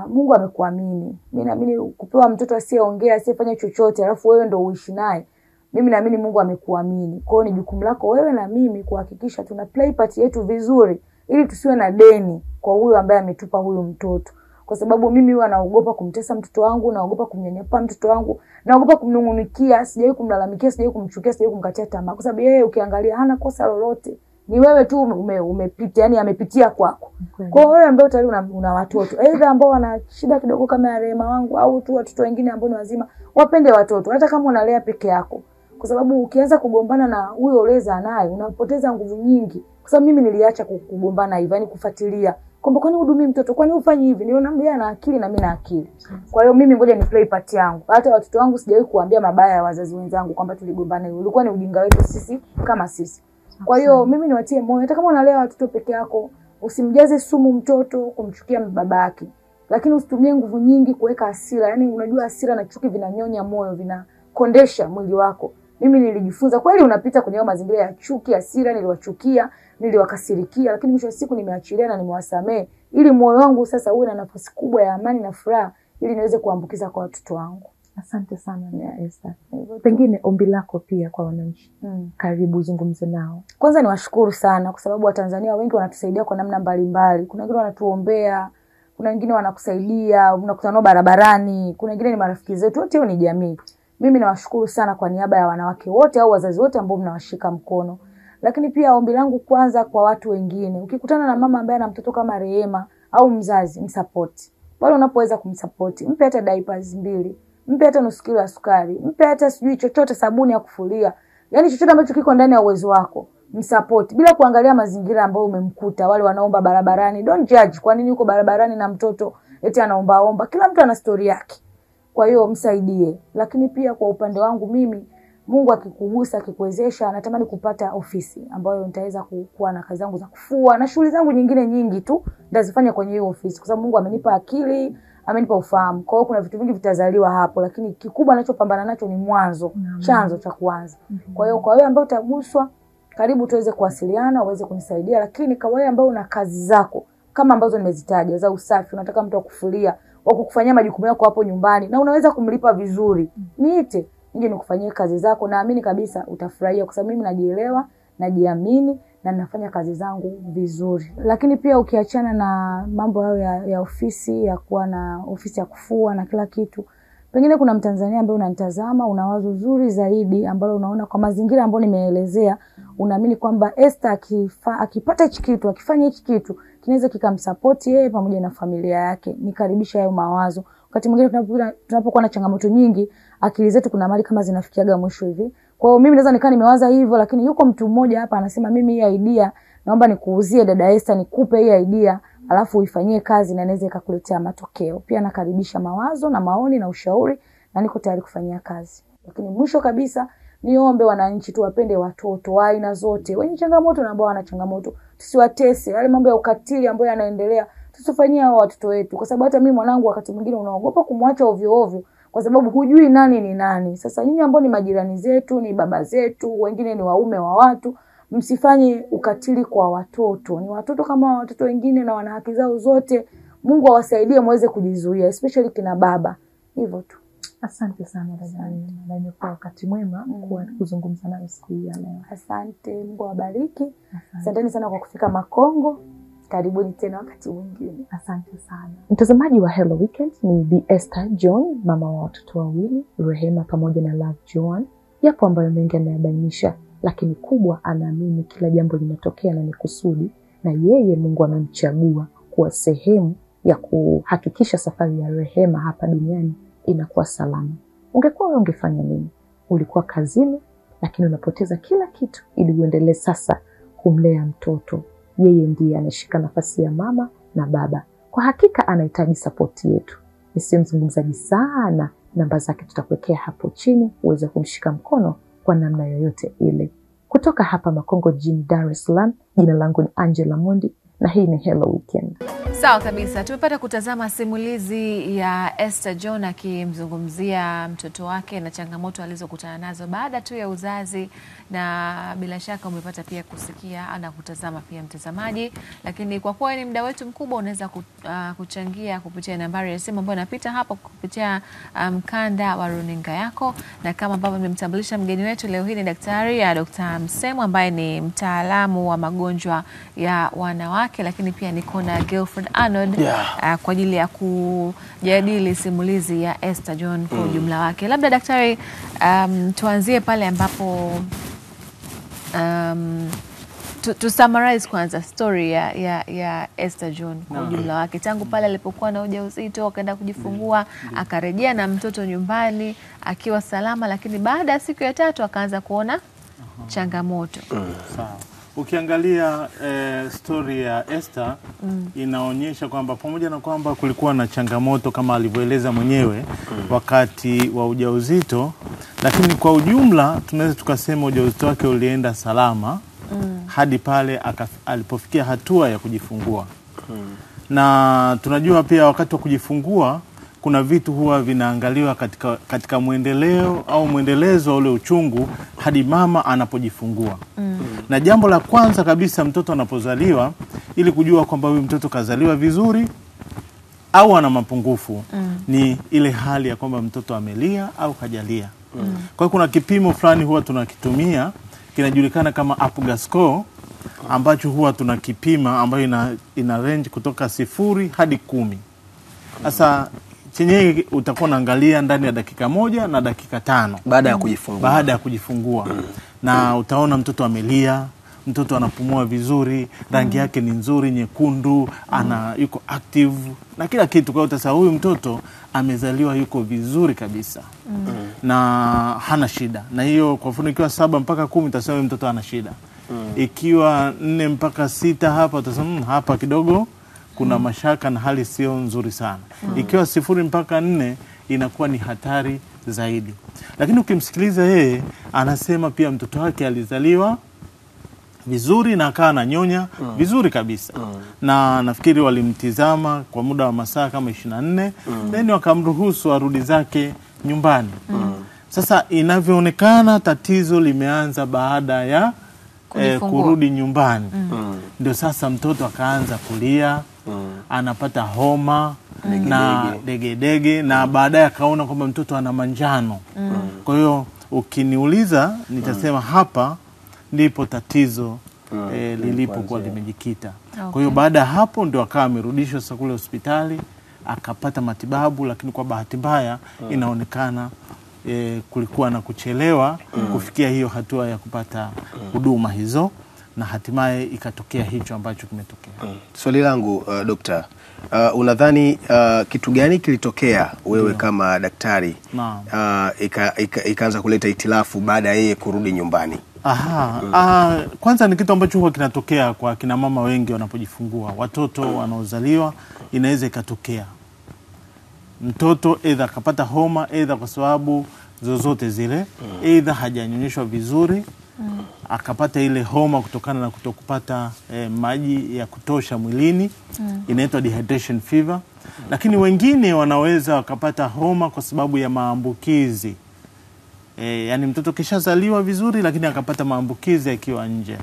Mungu amekuamini. Mimi naamini kupewa mtoto asiyeongea, asiyefanya chochote, alafu wewe ndio uishi naye. Mimi naamini Mungu amekuamini. Kwa hiyo ni jukumu lako wewe na mimi kuhakikisha tuna play part yetu vizuri ili tusiwe na deni kwa huyu ambaye ametupa huyu mtoto. Kwa sababu mimi huwa naogopa kumtesa mtoto wangu, naogopa kumnyanyapaa mtoto wangu, naogopa kumnungunikia, sijawahi kumlalamikia, sijawahi kumchukia, sijawahi kumkatia tamaa. Kwa sababu yeye ukiangalia hana kosa lolote. Ni wewe tu umepita, yani amepitia kwako. Kwa wewe ambao tayari una watoto, aidha ambao wana shida kidogo kama ya Rehema wangu au tu watoto wengine ambao ni wazima, wapende watoto hata kama unalea peke yako. Kwa sababu ukianza kugombana na huyo uleza naye, unapoteza nguvu nyingi. Kwa sababu mimi niliacha kugombana hivyo, yani kufuatilia. Kwamba kwani hudumii mtoto, kwani ufanye hivi? Niona yeye ana akili na mimi na akili. Kwa hiyo mimi ngoja ni play part yangu. Hata watoto wangu sijawahi kuambia mabaya ya wazazi wenzangu kwamba tuligombana. Ulikuwa ni ujinga wetu sisi kama sisi. Kwa hiyo mimi niwatie moyo, hata kama unalea watoto peke yako, usimjaze sumu mtoto kumchukia baba yake. Lakini usitumie nguvu nyingi kuweka hasira. Yaani unajua hasira na chuki vinanyonya moyo, vinakondesha mwili wako. Mimi nilijifunza kweli unapita kwenye mazingira ya chuki, hasira, niliwachukia, niliwakasirikia, lakini mwisho wa siku nimeachilia na nimewasamehe ili moyo wangu sasa uwe na nafasi kubwa ya amani na furaha ili niweze kuambukiza kwa watoto wangu. Asante sana Mama Esther. Pengine ombi lako pia kwa wananchi. Karibu zungumze nao. Kwanza niwashukuru sana kwa sababu Watanzania wengi wanatusaidia kwa namna mbalimbali. Kuna wengine wanatuombea, kuna wengine wanakusaidia, unakutana nao barabarani, kuna wengine ni marafiki zetu, wote ni jamii. Mimi nawashukuru sana kwa niaba ya wanawake wote au wazazi wote ambao mnawashika mkono. Lakini pia ombi langu kwanza kwa watu wengine. Ukikutana na mama ambaye ana mtoto kama Rehema au mzazi, msupport. Pale unapoweza kumsupport, mpe hata diapers 2. Mpe hata nusu kilo ya sukari, mpe hata sijui chochote, sabuni ya kufulia. Yaani chochote ambacho kiko ndani ya uwezo wako, msupport bila kuangalia mazingira ambayo umemkuta. Wale wanaomba barabarani, don't judge. Kwa nini uko barabarani na mtoto eti anaomba? Kila mtu ana story yake. Kwa hiyo msaidie. Lakini pia kwa upande wangu mimi, Mungu akikugusa, akikuwezesha, natamani kupata ofisi ambayo nitaweza kuwa na kazi zangu za kufua na shughuli zangu nyingine nyingi tu nitazifanya kwenye hiyo ofisi kwa sababu Mungu amenipa akili, amenipa ufahamu. Kwa hiyo kuna vitu vingi vitazaliwa hapo, lakini kikubwa ninachopambana nacho ni mwanzo, chanzo cha kuanza. Kwa hiyo kwa wewe ambao utaguswa, karibu tuweze kuwasiliana, uweze kunisaidia. Lakini kwa wewe ambao una kazi zako kama ambazo nimezitaja za usafi, unataka mtu akufulia, wa kukufanyia majukumu yako hapo nyumbani na unaweza kumlipa vizuri, niite nije nikufanyie kazi zako. Naamini kabisa utafurahia kwa sababu mimi najielewa, najiamini na ninafanya kazi zangu vizuri. Lakini pia ukiachana na mambo hayo ya ofisi, ya kuwa na ofisi ya kufua na kila kitu, pengine kuna Mtanzania ambaye unanitazama, una wazo zuri zaidi ambalo unaona kwa mazingira ambayo nimeelezea, unaamini kwamba Esther akipata hichi kitu, akifanya hichi kitu, kinaweza kikamsupport yeye pamoja na familia yake. Nikaribisha hayo mawazo. Wakati mwingine tunapokuwa na changamoto nyingi, akili zetu kuna mali kama zinafikiaga mwisho hivi. Kwa hiyo mimi naweza nikaa nimewaza hivyo, lakini yuko mtu mmoja hapa anasema mimi hii idea naomba nikuuzie dada Esther, nikupe hii idea alafu uifanyie kazi na inaweza ikakuletea matokeo. Pia nakaribisha mawazo na maoni na ushauri na niko tayari kufanyia kazi. Lakini mwisho kabisa niombe wananchi tuwapende watoto wa aina zote, wenye changamoto na ambao wana changamoto. Tusiwatese. Yale mambo ya ukatili ambayo yanaendelea tusifanyie hao watoto wetu, kwa sababu hata mimi mwanangu wakati mwingine unaogopa kumwacha ovyo ovyo kwa sababu hujui nani ni nani. Sasa nyinyi ambao ni majirani zetu, ni baba zetu, wengine ni waume wa watu, msifanye ukatili kwa watoto. Ni watoto kama watoto wengine na wana haki zao zote. Mungu awasaidie muweze kujizuia, especially kina baba. Hivyo tu. Asante sana dada. Na imekuwa wakati mwema kuzungumza nawe siku hii ya leo. Asante, Mungu awabariki. Asanteni sana kwa kufika Makongo. Karibuni tena wakati mwingine. Asante sana. Mtazamaji wa Hello Weekend, ni Bi Esther John, mama wa watoto wawili, Rehema pamoja na Love Joan. Yapo ambayo mengi anayabainisha, lakini kubwa anaamini kila jambo linatokea na ni kusudi, na yeye Mungu amemchagua kuwa sehemu ya kuhakikisha safari ya Rehema hapa duniani inakuwa salama. Ungekuwa wewe ungefanya nini? Ulikuwa kazini, lakini unapoteza kila kitu ili uendelee sasa kumlea mtoto. Yeye ndiye anashika nafasi ya mama na baba. Kwa hakika anahitaji support yetu. Nisiwe mzungumzaji sana, namba zake tutakuwekea hapo chini uweze kumshika mkono kwa namna yoyote ile. Kutoka hapa Makongo jijini Dar es Salaam, jina langu ni Angela Mondi na hii ni Hello Weekend. Sawa kabisa. Tumepata kutazama simulizi ya Esther John akimzungumzia mtoto wake na changamoto alizokutana nazo baada tu ya uzazi, na bila shaka umepata pia kusikia na kutazama pia mtazamaji. Lakini kwa kuwa ni muda wetu mkubwa, unaweza kuchangia kupitia nambari ya simu ambayo inapita hapo kupitia mkanda wa runinga yako. Na kama ambavyo nimemtambulisha mgeni wetu leo hii ni daktari ya Dr. Msemo ambaye ni mtaalamu wa magonjwa ya wanawake, lakini pia niko na Gilfred Arnold kwa ajili ya kujadili simulizi ya Esther John kwa ujumla wake. Labda daktari, tuanzie pale ambapo to summarize kwanza story ya Esther John kwa ujumla wake, tangu pale alipokuwa na ujauzito akaenda kujifungua, akarejea na mtoto nyumbani akiwa salama, lakini baada ya siku ya 3 akaanza kuona changamoto. Sawa. Ukiangalia story ya Esther inaonyesha kwamba pamoja na kwamba kulikuwa na changamoto kama alivyoeleza mwenyewe wakati wa ujauzito, lakini kwa ujumla tunaweza tukasema ujauzito wake ulienda salama hadi pale alipofikia hatua ya kujifungua. Na tunajua pia wakati wa kujifungua kuna vitu huwa vinaangaliwa katika muendeleo au muendelezo wa ule uchungu hadi mama anapojifungua. Na jambo la kwanza kabisa mtoto anapozaliwa, ili kujua kwamba huyu mtoto kazaliwa vizuri au ana mapungufu, ni ile hali ya kwamba mtoto amelia au hajalia. Kwa hiyo kuna kipimo fulani huwa tunakitumia, kinajulikana kama Apgar score, ambacho huwa tunakipima, ambayo ina range kutoka 0 hadi 10. Sasa chenye utakuwa unaangalia ndani ya dakika 1 na dakika 5 baada ya kujifungua. Na utaona mtoto amelia, mtoto anapumua vizuri, rangi yake ni nzuri nyekundu, yuko active na kila kitu. Kwa hiyo sasa huyu mtoto amezaliwa yuko vizuri kabisa. Na hana shida. Na hiyo kwa mfano ikiwa 7 mpaka 10 utasema mtoto hana shida. Ikiwa 4 mpaka 6 hapa utasema hapa kidogo kuna mashaka na hali sio nzuri sana. Ikiwa 0 mpaka 4 inakuwa ni hatari zaidi. Lakini ukimsikiliza yeye anasema pia mtoto wake alizaliwa vizuri na akawa ananyonya vizuri kabisa. Na nafikiri walimtizama kwa muda wa masaa kama 24, then wakamruhusu arudi zake nyumbani. Sasa inavyoonekana tatizo limeanza baada ya kurudi nyumbani. Ndio sasa mtoto akaanza kulia, anapata homa na degedege, na baadaye akaona kwamba mtoto ana manjano. Kwa hiyo ukiniuliza nitasema hapa ndipo tatizo lilipokuwa limejikita. Kwa hiyo baada ya hapo ndio akawa amerudishwa sasa kule hospitali akapata matibabu, lakini kwa bahati mbaya inaonekana kulikuwa na kuchelewa kufikia hiyo hatua ya kupata huduma hizo, na hatimaye ikatokea hicho ambacho kimetokea. Swali langu dokta, unadhani kitu gani kilitokea wewe kama daktari ikaanza kuleta itilafu baada ya yeye kurudi nyumbani? Kwanza ni kitu ambacho huwa kinatokea kwa kina mama wengi wanapojifungua. Watoto wanaozaliwa inaweza ikatokea mtoto either akapata homa, either kwa sababu zozote zile, either hajanyonyeshwa vizuri, akapata ile homa kutokana na kutokupata maji ya kutosha mwilini, inaitwa dehydration fever. Lakini wengine wanaweza wakapata homa kwa sababu ya maambukizi. Yani mtoto kishazaliwa vizuri lakini akapata maambukizi akiwa nje.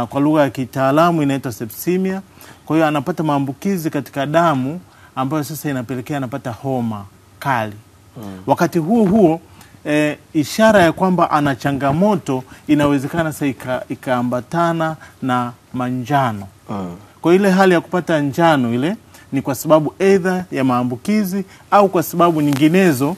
Kwa lugha ya kitaalamu inaitwa sepsemia. Kwa hiyo anapata maambukizi katika damu ambayo sasa inapelekea anapata homa kali. Wakati huo ishara ya kwamba ana changamoto inawezekana sasa ikaambatana na manjano. Kwa ile hali ya kupata njano ile ni kwa sababu either ya maambukizi au kwa sababu nyinginezo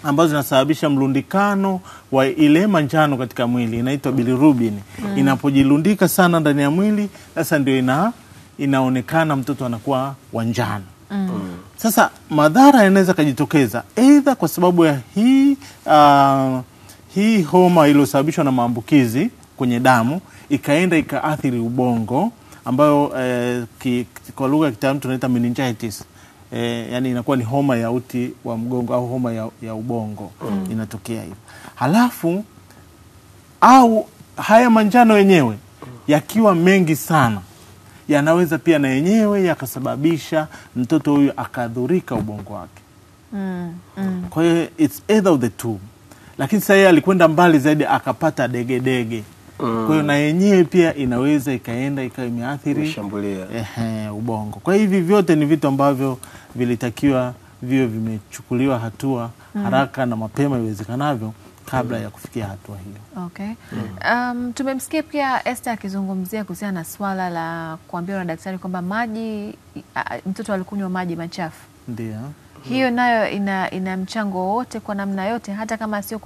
ambazo zinasababisha mlundikano wa ile manjano katika mwili, inaitwa bilirubin. Inapojilundika sana ndani ya mwili, sasa ndio inaonekana mtoto anakuwa wa njano. Sasa madhara yanaweza kujitokeza either kwa sababu ya hii homa iliyosababishwa na maambukizi kwenye damu ikaenda ikaathiri ubongo, ambayo kwa lugha ya kitaalamu tunaita meningitis. Yani inakuwa ni homa ya uti wa mgongo au homa ya ubongo. Inatokea hivyo. Halafu au haya manjano yenyewe yakiwa mengi sana yanaweza pia na yenyewe yakasababisha mtoto huyu akadhurika ubongo wake. Kwa hiyo it's either of the two. Lakini sasa yeye alikwenda mbali zaidi akapata degedege. Kwa hiyo na yenyewe pia inaweza ikaenda imeathiri ubongo. Kwa hiyo hivi vyote ni vitu ambavyo vilitakiwa viwe vimechukuliwa hatua haraka na mapema iwezekanavyo kabla ya kufikia hatua hiyo. Okay. Tumemsikia pia Esther akizungumzia kuhusiana na swala la kuambiwa na daktari kwamba maji mtoto alikunywa maji machafu. Ndio. Hiyo nayo ina mchango wote kwa namna yote, hata kama sio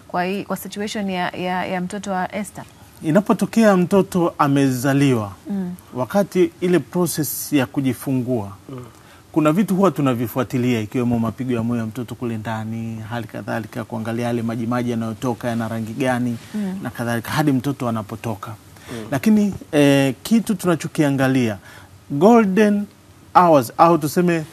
kwa situation ya mtoto wa Esther. Inapotokea mtoto amezaliwa, wakati ile process ya kujifungua, kuna vitu huwa tunavifuatilia, ikiwemo mapigo ya moyo ya mtoto kule ndani, hali kadhalika kuangalia yale maji yanayotoka yana rangi gani na kadhalika hadi mtoto anapotoka. Lakini kitu tunachokiangalia golden hours au tuseme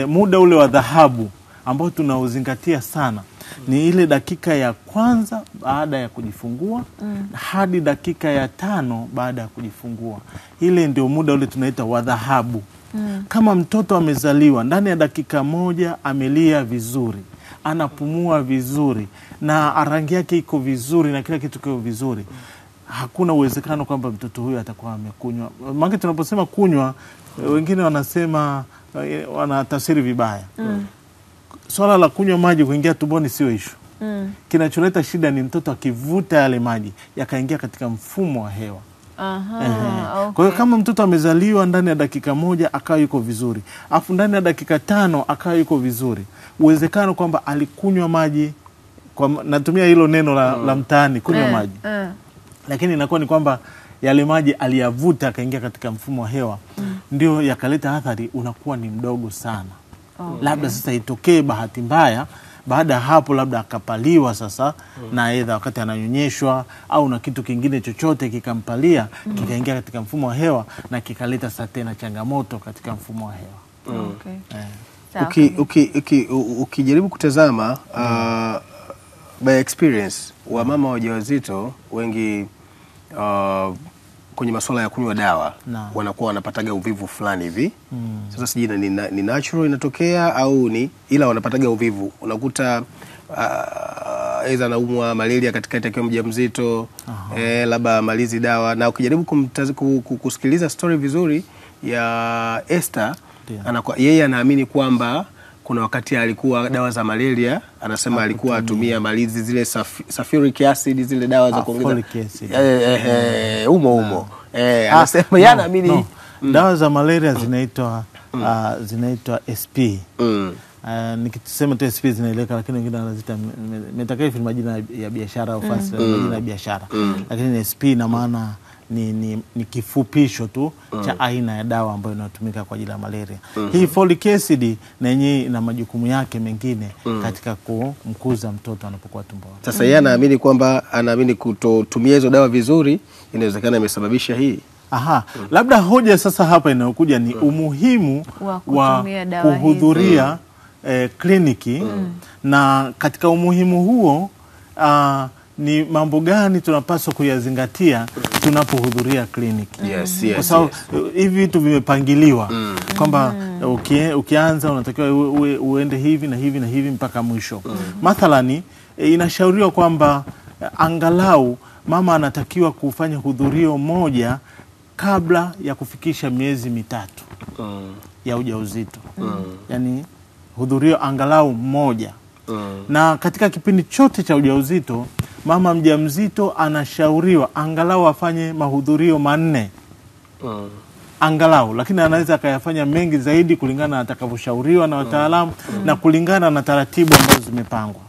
muda ule wa dhahabu ambao tunauzingatia sana ni ile dakika ya kwanza baada ya kujifungua hadi dakika ya 5 baada ya kujifungua. Ile ndio muda ule tunaita wa dhahabu. Kama mtoto amezaliwa ndani ya dakika 1 amelia vizuri, anapumua vizuri na rangi yake iko vizuri na kila kitu kiko vizuri, hakuna uwezekano kwamba mtoto huyu atakuwa amekunywa. Maana tunaposema kunywa, wengine wanasema wanatafsiri vibaya. Swala la kunywa maji kuingia tumboni sio issue. Kinacholeta shida ni mtoto akivuta yale maji yakaingia katika mfumo wa hewa. Okay. Kwa hiyo kama mtoto amezaliwa ndani ya dakika 1 akawa yuko vizuri, afu ndani ya dakika 5 akawa yuko vizuri, uwezekano kwamba alikunywa maji, natumia hilo neno la mtaani, kunywa maji. Lakini inakuwa ni kwamba yale maji aliyavuta akaingia katika mfumo wa hewa, ndio yakaleta athari, unakuwa ni mdogo sana. Labda sasa itokee bahati mbaya, baada ya hapo labda akapaliwa sasa na aidha wakati ananyonyeshwa au na kitu kingine chochote kikampalia, kikaingia katika mfumo wa hewa na kikaleta sasa tena changamoto katika mfumo wa hewa. Ukijaribu kutazama by experience wa mama wajawazito wengi kwenye masuala ya kunywa dawa wanakuwa wanapataga uvivu fulani hivi. Sasa sijui ni natural inatokea au ni ila wanapataga uvivu. Unakuta aidha anaumwa malaria katikati akiwa mjamzito, labda malizi dawa, na ukijaribu kusikiliza story vizuri ya Esther, yeye anaamini kwamba kuna wakati alikuwa dawa za malaria, anasema alikuwa atumia malizi zile sulfuric acid, zile dawa za kuongeza anasema yana amini dawa za malaria zinaitwa SP. Nikisema tu SP zinaeleka, lakini wengine wanazita metakafi majina ya biashara au fancy majina ya biashara. Lakini SP na maana ni kifupisho tu cha aina ya dawa ambayo inatumika kwa ajili ya malaria. Hii folic acid na yenyewe ina majukumu yake mengine katika kumkuza mtoto anapokuwa tumboni. Sasa yeye anaamini kutotumia hizo dawa vizuri inawezekana imesababisha hii. Labda hoja sasa hapa inayokuja ni umuhimu wa kuhudhuria kliniki na katika umuhimu huo ni mambo gani tunapaswa kuyazingatia tunapohudhuria kliniki. Kwa sababu hivi vitu vimepangiliwa kwamba ukianza unatakiwa uende hivi na hivi na hivi mpaka mwisho. Mathalani inashauriwa kwamba angalau mama anatakiwa kufanya hudhurio moja kabla ya kufikisha miezi 3 ya ujauzito. Yani hudhurio angalau moja. Na katika kipindi chote cha ujauzito mama mjamzito anashauriwa angalau afanye mahudhurio 4. Angalau, lakini anaweza akayafanya mengi zaidi kulingana na atakavyoshauriwa na wataalamu na kulingana na taratibu ambazo zimepangwa.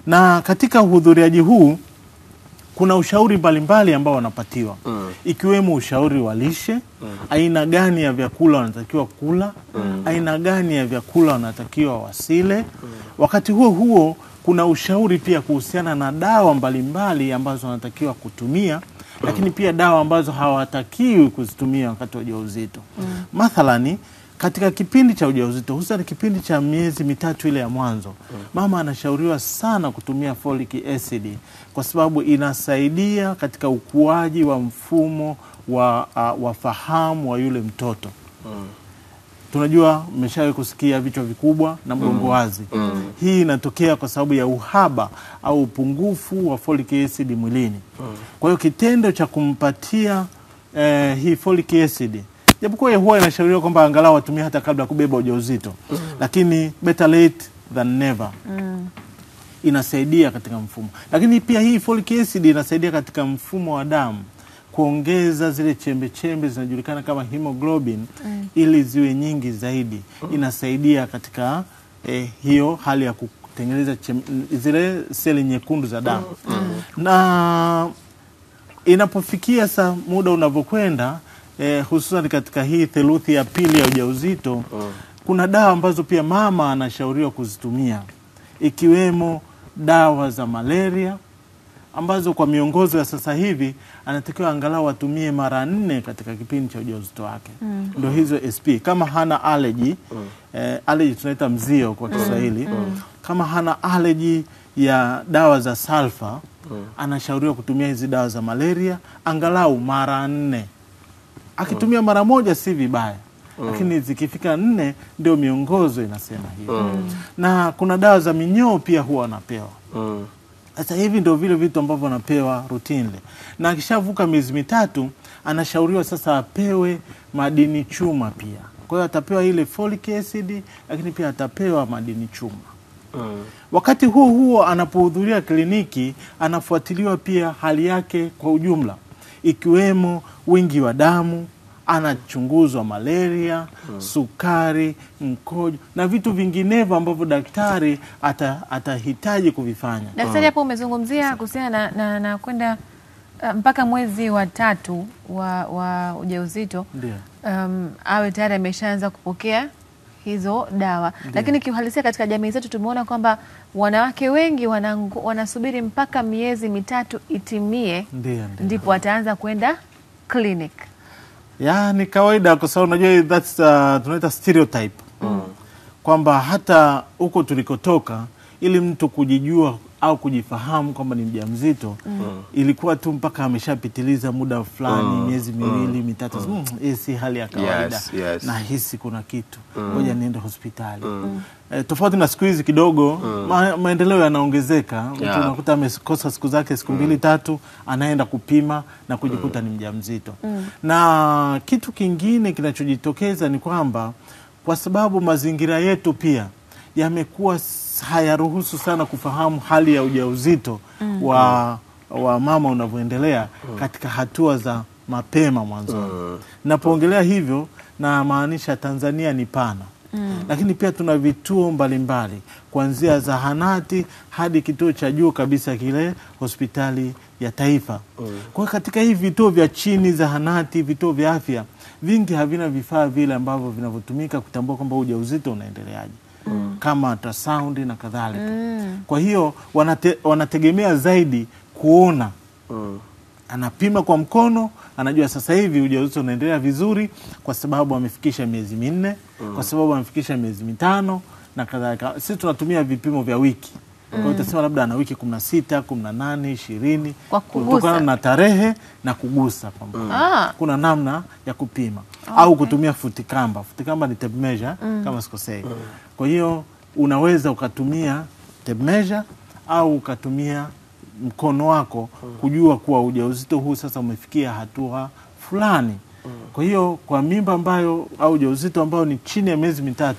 Na katika uhudhuriaji huu kuna ushauri mbalimbali ambao wanapatiwa. Ikiwemo ushauri wa lishe, aina gani ya vyakula wanatakiwa kula, aina gani ya vyakula wanatakiwa wasile. Wakati huo huo kuna ushauri pia kuhusiana na dawa mbalimbali ambazo wanatakiwa kutumia, lakini pia dawa ambazo hawatakiwi kuzitumia wakati wa ujauzito. Mathalani katika kipindi cha ujauzito, hususan kipindi cha miezi 3 ile ya mwanzo, mama anashauriwa sana kutumia folic acid kwa sababu inasaidia katika ukuaji wa mfumo wa fahamu wa yule mtoto. Tunajua mmeshawahi kusikia vichwa vikubwa na mgongo wazi. Hii inatokea kwa sababu ya uhaba au upungufu wa folic acid mwilini. Kwa hiyo kitendo cha kumpatia hii folic acid, japokuwa huwa inashauriwa kwamba angalau atumie hata kabla kubeba ujauzito, lakini better late than never. Inasaidia katika mfumo. Lakini pia hii folic acid inasaidia katika mfumo wa damu kuongeza zile chembe zinajulikana kama hemoglobin ili ziwe nyingi zaidi. Inasaidia katika hiyo hali ya kutengeneza zile seli nyekundu za damu. Na inapofikia saa muda unavyokwenda, hususan katika hii theluthi ya pili ya ujauzito, kuna dawa ambazo pia mama anashauriwa kuzitumia, ikiwemo dawa za malaria ambazo kwa miongozo ya sasa hivi anatakiwa angalau atumie mara 4 katika kipindi cha ujauzito wake. Ndio hizo SP. Kama hana allergy, allergy tunaita mzio kwa Kiswahili. Kama hana allergy ya dawa za sulfa, anashauriwa kutumia hizi dawa za malaria angalau mara 4. Akitumia mara 1 si vibaya. Lakini zikifika 4 ndio miongozo inasema hivyo. Na kuna dawa za minyoo pia huwa wanapewa. Sasa hivi ndio vile vitu ambavyo anapewa routinely. Na akishavuka miezi 3 anashauriwa sasa apewe madini chuma pia. Kwa hiyo atapewa ile folic acid, lakini pia atapewa madini chuma. Wakati huo anapohudhuria kliniki anafuatiliwa pia hali yake kwa ujumla, ikiwemo wingi wa damu, anachunguzwa malaria, sukari, mkojo na vitu vinginevyo ambavyo daktari atahitaji kuvifanya. Daktari, hapo umezungumzia kuhusiana na kwenda mpaka mwezi wa 3 wa ujauzito. Awe tayari ameshaanza kupokea hizo dawa. Lakini kiuhalisia katika jamii zetu tumeona kwamba wanawake wengi wanasubiri mpaka miezi 3 itimie ndipo ataanza kwenda clinic. Ya, ni kawaida kwa sababu unajua that's tunaita stereotype. Kwamba hata huko tulikotoka ili mtu kujijua au kujifahamu kwamba ni mjamzito ilikuwa tu mpaka ameshapitiliza muda fulani, miezi 2, 3. Hii si hali ya kawaida. Na hisi kuna kitu. Ngoja niende hospitali. Tofauti na siku hizi kidogo maendeleo yanaongezeka. Mtu unakuta amekosa siku zake siku 2, 3, anaenda kupima na kujikuta ni mjamzito. Na kitu kingine kinachojitokeza ni kwamba kwa sababu mazingira yetu pia yamekuwa hayaruhusu sana kufahamu hali ya ujauzito wa mama unavyoendelea katika hatua za mapema mwanzoni. Napoongelea hivyo na maanisha Tanzania ni pana. Lakini pia tuna vituo mbalimbali kuanzia zahanati hadi kituo cha juu kabisa kile hospitali ya taifa. Kwa katika hivi vituo vya chini, zahanati, vituo vya afya, vingi havina vifaa vile ambavyo vinavyotumika kutambua kwamba ujauzito unaendeleaje. Kama ultrasound na kadhalika. Kwa hiyo wanategemea zaidi kuona. Anapima kwa mkono, anajua sasa hivi ujauzito unaendelea vizuri kwa sababu amefikisha miezi 4, kwa sababu amefikisha miezi 5 na kadhalika. Sisi tunatumia vipimo vya wiki. Kwa hiyo utasema labda ana wiki 16, 18, 20 kutokana na tarehe na kugusa pamoja. Kuna namna ya kupima. Au kutumia futikamba. Futikamba ni tape measure kama sikosei. Kwa hiyo unaweza ukatumia tape measure au ukatumia mkono wako kujua kuwa ujauzito huu sasa umefikia hatua fulani. Kwa hiyo kwa mimba ambayo au ujauzito ambao ni chini ya miezi 3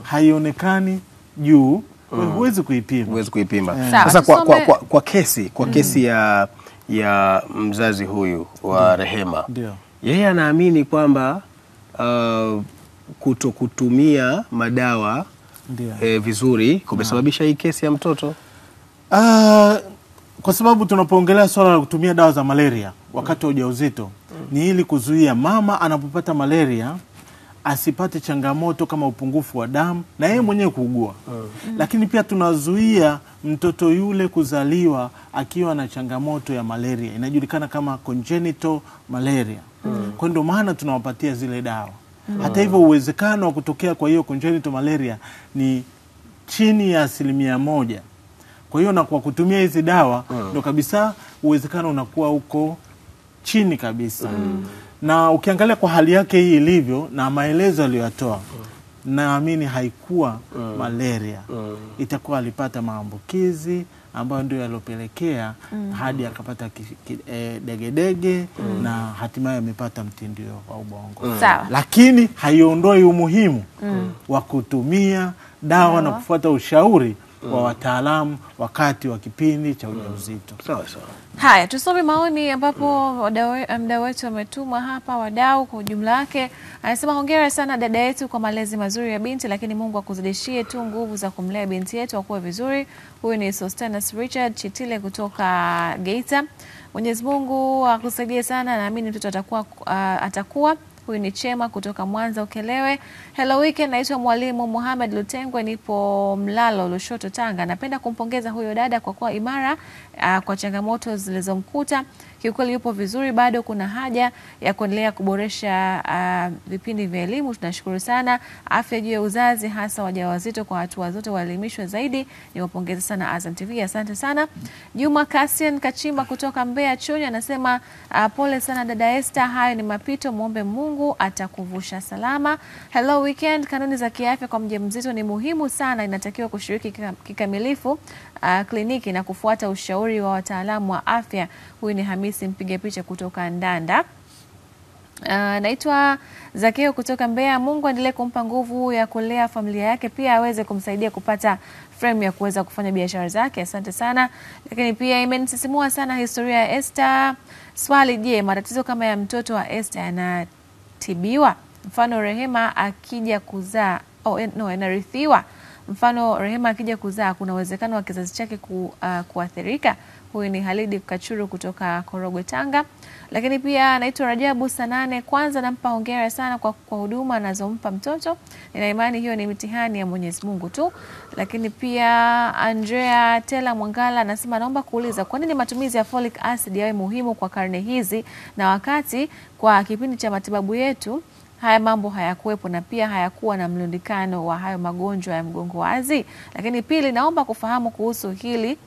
haionekani juu, huwezi kuipima. Huwezi kuipima. Sasa kwa kesi ya mzazi huyu wa Rehema. Ndio. Yeye anaamini kwamba kutokutumia madawa vizuri kumesababisha hii kesi ya mtoto. Kwa sababu tunapoongelea swala la kutumia dawa za malaria wakati wa ujauzito ni ili kuzuia mama anapopata malaria asipate changamoto kama upungufu wa damu na yeye mwenyewe kuugua. Lakini pia tunazuia mtoto yule kuzaliwa akiwa na changamoto ya malaria. Inajulikana kama congenital malaria. Kwa ndio maana tunawapatia zile dawa. Hata hivyo uwezekano wa kutokea kwa hiyo congenital malaria ni chini ya 1%. Kwa hiyo na kwa kutumia hizi dawa ndio kabisa uwezekano unakuwa uko chini kabisa. Na ukiangalia kwa hali yake hii ilivyo na maelezo aliyotoa, naamini haikuwa malaria. Itakuwa alipata maambukizi ambayo ndio yalopelekea hadi akapata degedege na hatimaye amepata mtindio wa ubongo. Lakini haiondoi umuhimu wa kutumia dawa na kufuata ushauri wa wataalamu wakati wa kipindi cha ujauzito. Sawa. Haya, tusome maoni ambapo mdau wetu ametuma hapa, wadau kwa ujumla wake. Anasema hongera sana dada yetu kwa malezi mazuri ya binti, lakini Mungu akuzidishie tu nguvu za kumlea binti yetu akuwe vizuri. Huyu ni Sostenes Richard Chitile kutoka Geita. Mwenyezi Mungu akusaidie sana, naamini mtoto atakuwa. Huyu ni Chema kutoka Mwanza Ukelewe. Hello weekend, naitwa Mwalimu Muhammad Lutengwe, nipo Mlalo Lushoto Tanga. Napenda kumpongeza huyo dada kwa kuwa imara kwa changamoto zilizomkuta. Kiukweli yupo vizuri, bado kuna haja ya kuendelea kuboresha vipindi vya elimu. Tunashukuru sana. Afya juu ya uzazi hasa wajawazito kwa hatua zote waelimishwe zaidi. Niwapongeze sana Azam TV. Asante sana. Juma Cassian Kachimba kutoka Mbeya Chunya anasema pole sana dada Esther, hayo ni mapito, muombe Mungu atakuvusha salama. Hello weekend, kanuni za kiafya kwa mjamzito ni muhimu sana, inatakiwa kushiriki kikamilifu kliniki na kufuata ushauri wa wataalamu wa afya. Huyu ni Hamisi mpiga picha kutoka Ndanda. Naitwa Zakeo kutoka Mbeya. Mungu endelee kumpa nguvu ya kulea familia yake, pia aweze kumsaidia kupata frame ya kuweza kufanya biashara zake. Asante sana. Lakini pia imenisisimua sana historia ya Esther. Swali, je, matatizo kama ya mtoto wa Esther yanatibiwa? Mfano Rehema akija kuzaa yanarithiwa. Mfano Rehema akija kuzaa kuna uwezekano wa kizazi chake kuathirika. Huyu ni Halidi Kachuru kutoka Korogwe Tanga. Lakini pia anaitwa Rajabu Sanane. Kwanza nampa hongera sana kwa huduma anazompa mtoto. Nina imani hiyo ni mitihani ya Mwenyezi Mungu tu. Lakini pia Andrea Tela Mwangala anasema naomba kuuliza kwa nini matumizi ya folic acid yawe muhimu kwa karne hizi na wakati kwa kipindi cha matibabu yetu haya mambo hayakuwepo na pia hayakuwa na mlundikano wa hayo magonjwa ya mgongo wazi. Lakini pili, naomba kufahamu kuhusu hili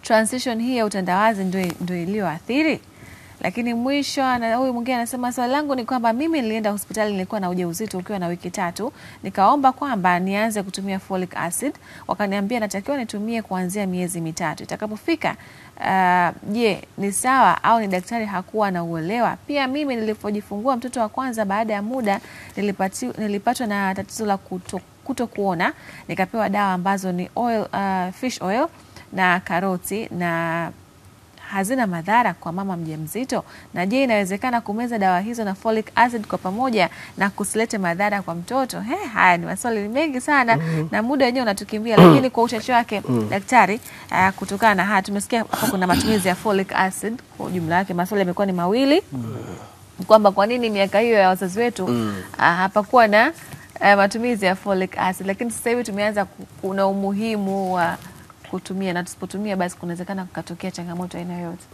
transition hii ya utandawazi ndio iliyoathiri. Lakini mwisho huyu mwingine anasema swali langu ni kwamba mimi nilienda hospitali, nilikuwa na ujauzito ukiwa na wiki 3, nikaomba kwamba nianze kutumia folic acid, wakaniambia natakiwa nitumie kuanzia miezi 3. Itakapofika je, ni sawa au ni daktari hakuwa na uelewa? Pia mimi nilipojifungua mtoto wa kwanza, baada ya muda nilipatwa na tatizo la kutokuona, nikapewa dawa ambazo ni fish oil na karoti na hazina madhara kwa mama mjamzito. Na je, inawezekana kumeza dawa hizo na folic acid kwa pamoja na kusilete madhara kwa mtoto? Haya ni maswali mengi sana na muda wenyewe unatukimbia, lakini kwa uchache wake daktari, kutokana na haya tumesikia hapa kuna matumizi ya folic acid kwa ujumla wake, maswali yamekuwa ni mawili, kwamba kwa nini miaka hiyo ya wazazi wetu hapakuwa na matumizi ya folic acid, lakini sasa hivi tumeanza kuna umuhimu wa kutumia, na tusipotumia basi kunawezekana kukatokea changamoto aina yoyote.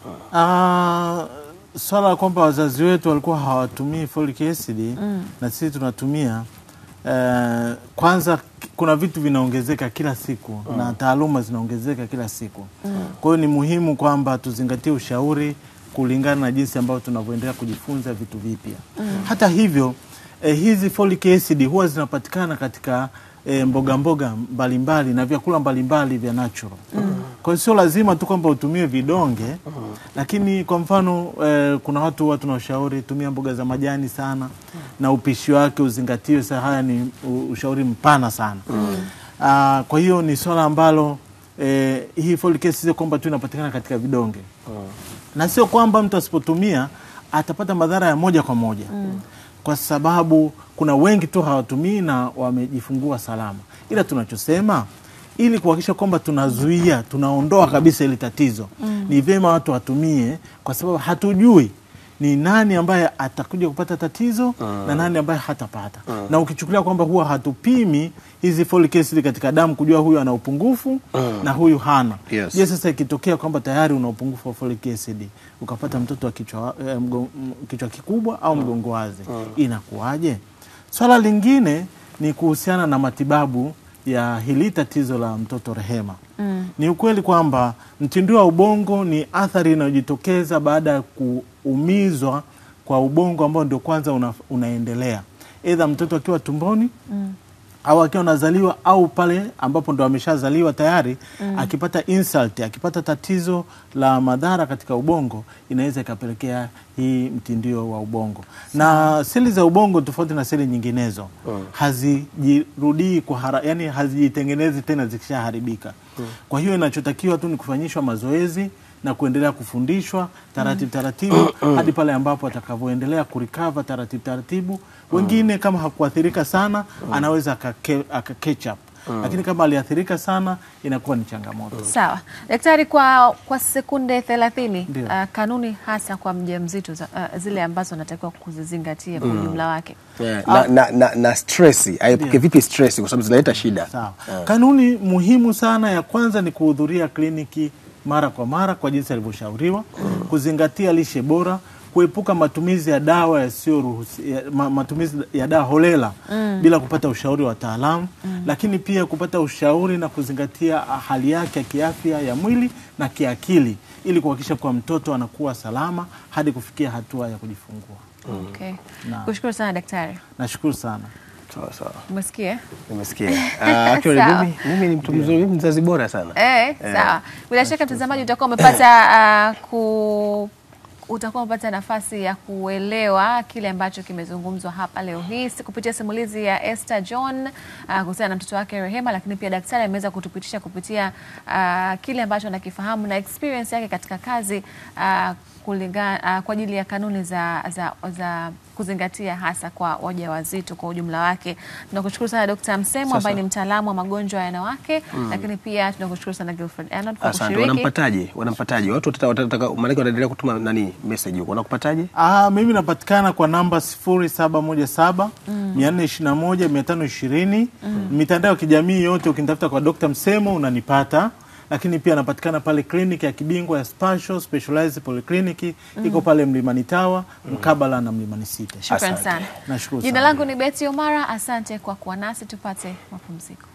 Swala kwamba wazazi wetu walikuwa hawatumii folic acid na sisi tunatumia, kwanza kuna vitu vinaongezeka kila siku na taaluma zinaongezeka kila siku. Kwa hiyo ni muhimu kwamba tuzingatie ushauri kulingana na jinsi ambavyo tunavyoendelea kujifunza vitu vipya. Hata hivyo hizi folic acid huwa zinapatikana katika mboga mbalimbali na vyakula mbalimbali vya natural. Kwa hiyo sio lazima tu kwamba utumie vidonge, lakini kwa mfano kuna watu huwa tunashauri tumia mboga za majani sana na upishi wake uzingatiwe. Sasa haya ni ushauri mpana sana. Kwa hiyo ni swala ambalo hii folic acid kwamba tu inapatikana katika vidonge. Na sio kwamba mtu asipotumia atapata madhara ya moja kwa moja. Kwa sababu kuna wengi tu hawatumii na wamejifungua salama. Ila tunachosema ili kuhakikisha kwamba tunazuia, tunaondoa kabisa ile tatizo. Ni vyema watu watumie kwa sababu hatujui ni nani ambaye atakuja kupata tatizo na nani ambaye hatapata. Na ukichukulia kwamba huwa hatupimi hizi folic acid katika damu kujua huyu ana upungufu na huyu hana. Yes. Je, sasa ikitokea kwamba tayari una upungufu wa folic acid ukapata mtoto wa kichwa kikubwa au mgongo wazi, inakuaje? Swala lingine ni kuhusiana na matibabu ya hili tatizo la mtoto Rehema. Ni ukweli kwamba mtindio wa ubongo ni athari inayojitokeza baada ya kuumizwa kwa ubongo ambao ndio kwanza unaendelea. Aidha mtoto akiwa tumboni au akiwa anazaliwa au pale ambapo ndo ameshazaliwa tayari, akipata insult, akipata tatizo la madhara katika ubongo, inaweza ikapelekea hii mtindio wa ubongo. Na seli za ubongo tofauti na seli nyinginezo hazijirudii kwa yani hazijitengenezi tena zikishaharibika. Kwa hiyo inachotakiwa tu ni kufanyishwa mazoezi na kuendelea kufundishwa taratibu hadi pale ambapo atakavyoendelea kurecover taratibu. Wengine kama hakuathirika sana anaweza catch up. Lakini kama aliathirika sana inakuwa ni changamoto. Sawa. Daktari, kwa sekunde 30 kanuni hasa kwa mjamzito zile ambazo anatakiwa kuzizingatia kwa ujumla wake. Na stress, aipuke vipi stress kwa sababu zinaleta shida. Sawa. Kanuni muhimu sana ya kwanza ni kuhudhuria kliniki mara kwa mara kwa jinsi alivyoshauriwa, kuzingatia lishe bora, kuepuka matumizi ya dawa matumizi ya dawa holela bila kupata ushauri wa wataalamu, lakini pia kupata ushauri na kuzingatia hali yake ya kiafya ya mwili na kiakili ili kuhakikisha kwa mtoto anakuwa salama hadi kufikia hatua ya kujifungua. Okay. Kushukuru sana daktari. Nashukuru sana. Sawa. Umesikia? Nimesikia. Actually mimi ni mtu mzuri, mimi mzazi bora sana. Sawa. Bila shaka mtazamaji utakuwa umepata nafasi ya kuelewa kile ambacho kimezungumzwa hapa leo hii kupitia simulizi ya Esther John kuhusiana na mtoto wake Rehema, lakini pia daktari ameweza kutupitisha kupitia kile ambacho anakifahamu na experience yake katika kazi kwa ajili ya kanuni za kuzingatia hasa kwa wajawazito kwa ujumla wake. Tunakushukuru sana Dr. Msemo ambaye ni mtaalamu wa magonjwa ya wanawake, lakini pia tunakushukuru sana Gilfred Arnold kwa kushiriki. Wanampataje? Watu watataka maana wanaendelea kutuma message huko. Wanakupataje? Mimi napatikana kwa namba 0717 421 520. Mitandao ya kijamii yote ukinitafuta kwa Dr. Msemo unanipata. Lakini pia anapatikana pale kliniki ya kibingwa ya Specialized Polyclinic iko pale Mlimani Tower mkabala na Mlimani City. Shukrani sana. Nashukuru sana. Jina langu ni Betty Omara, asante kwa kuwa nasi, tupate mapumziko.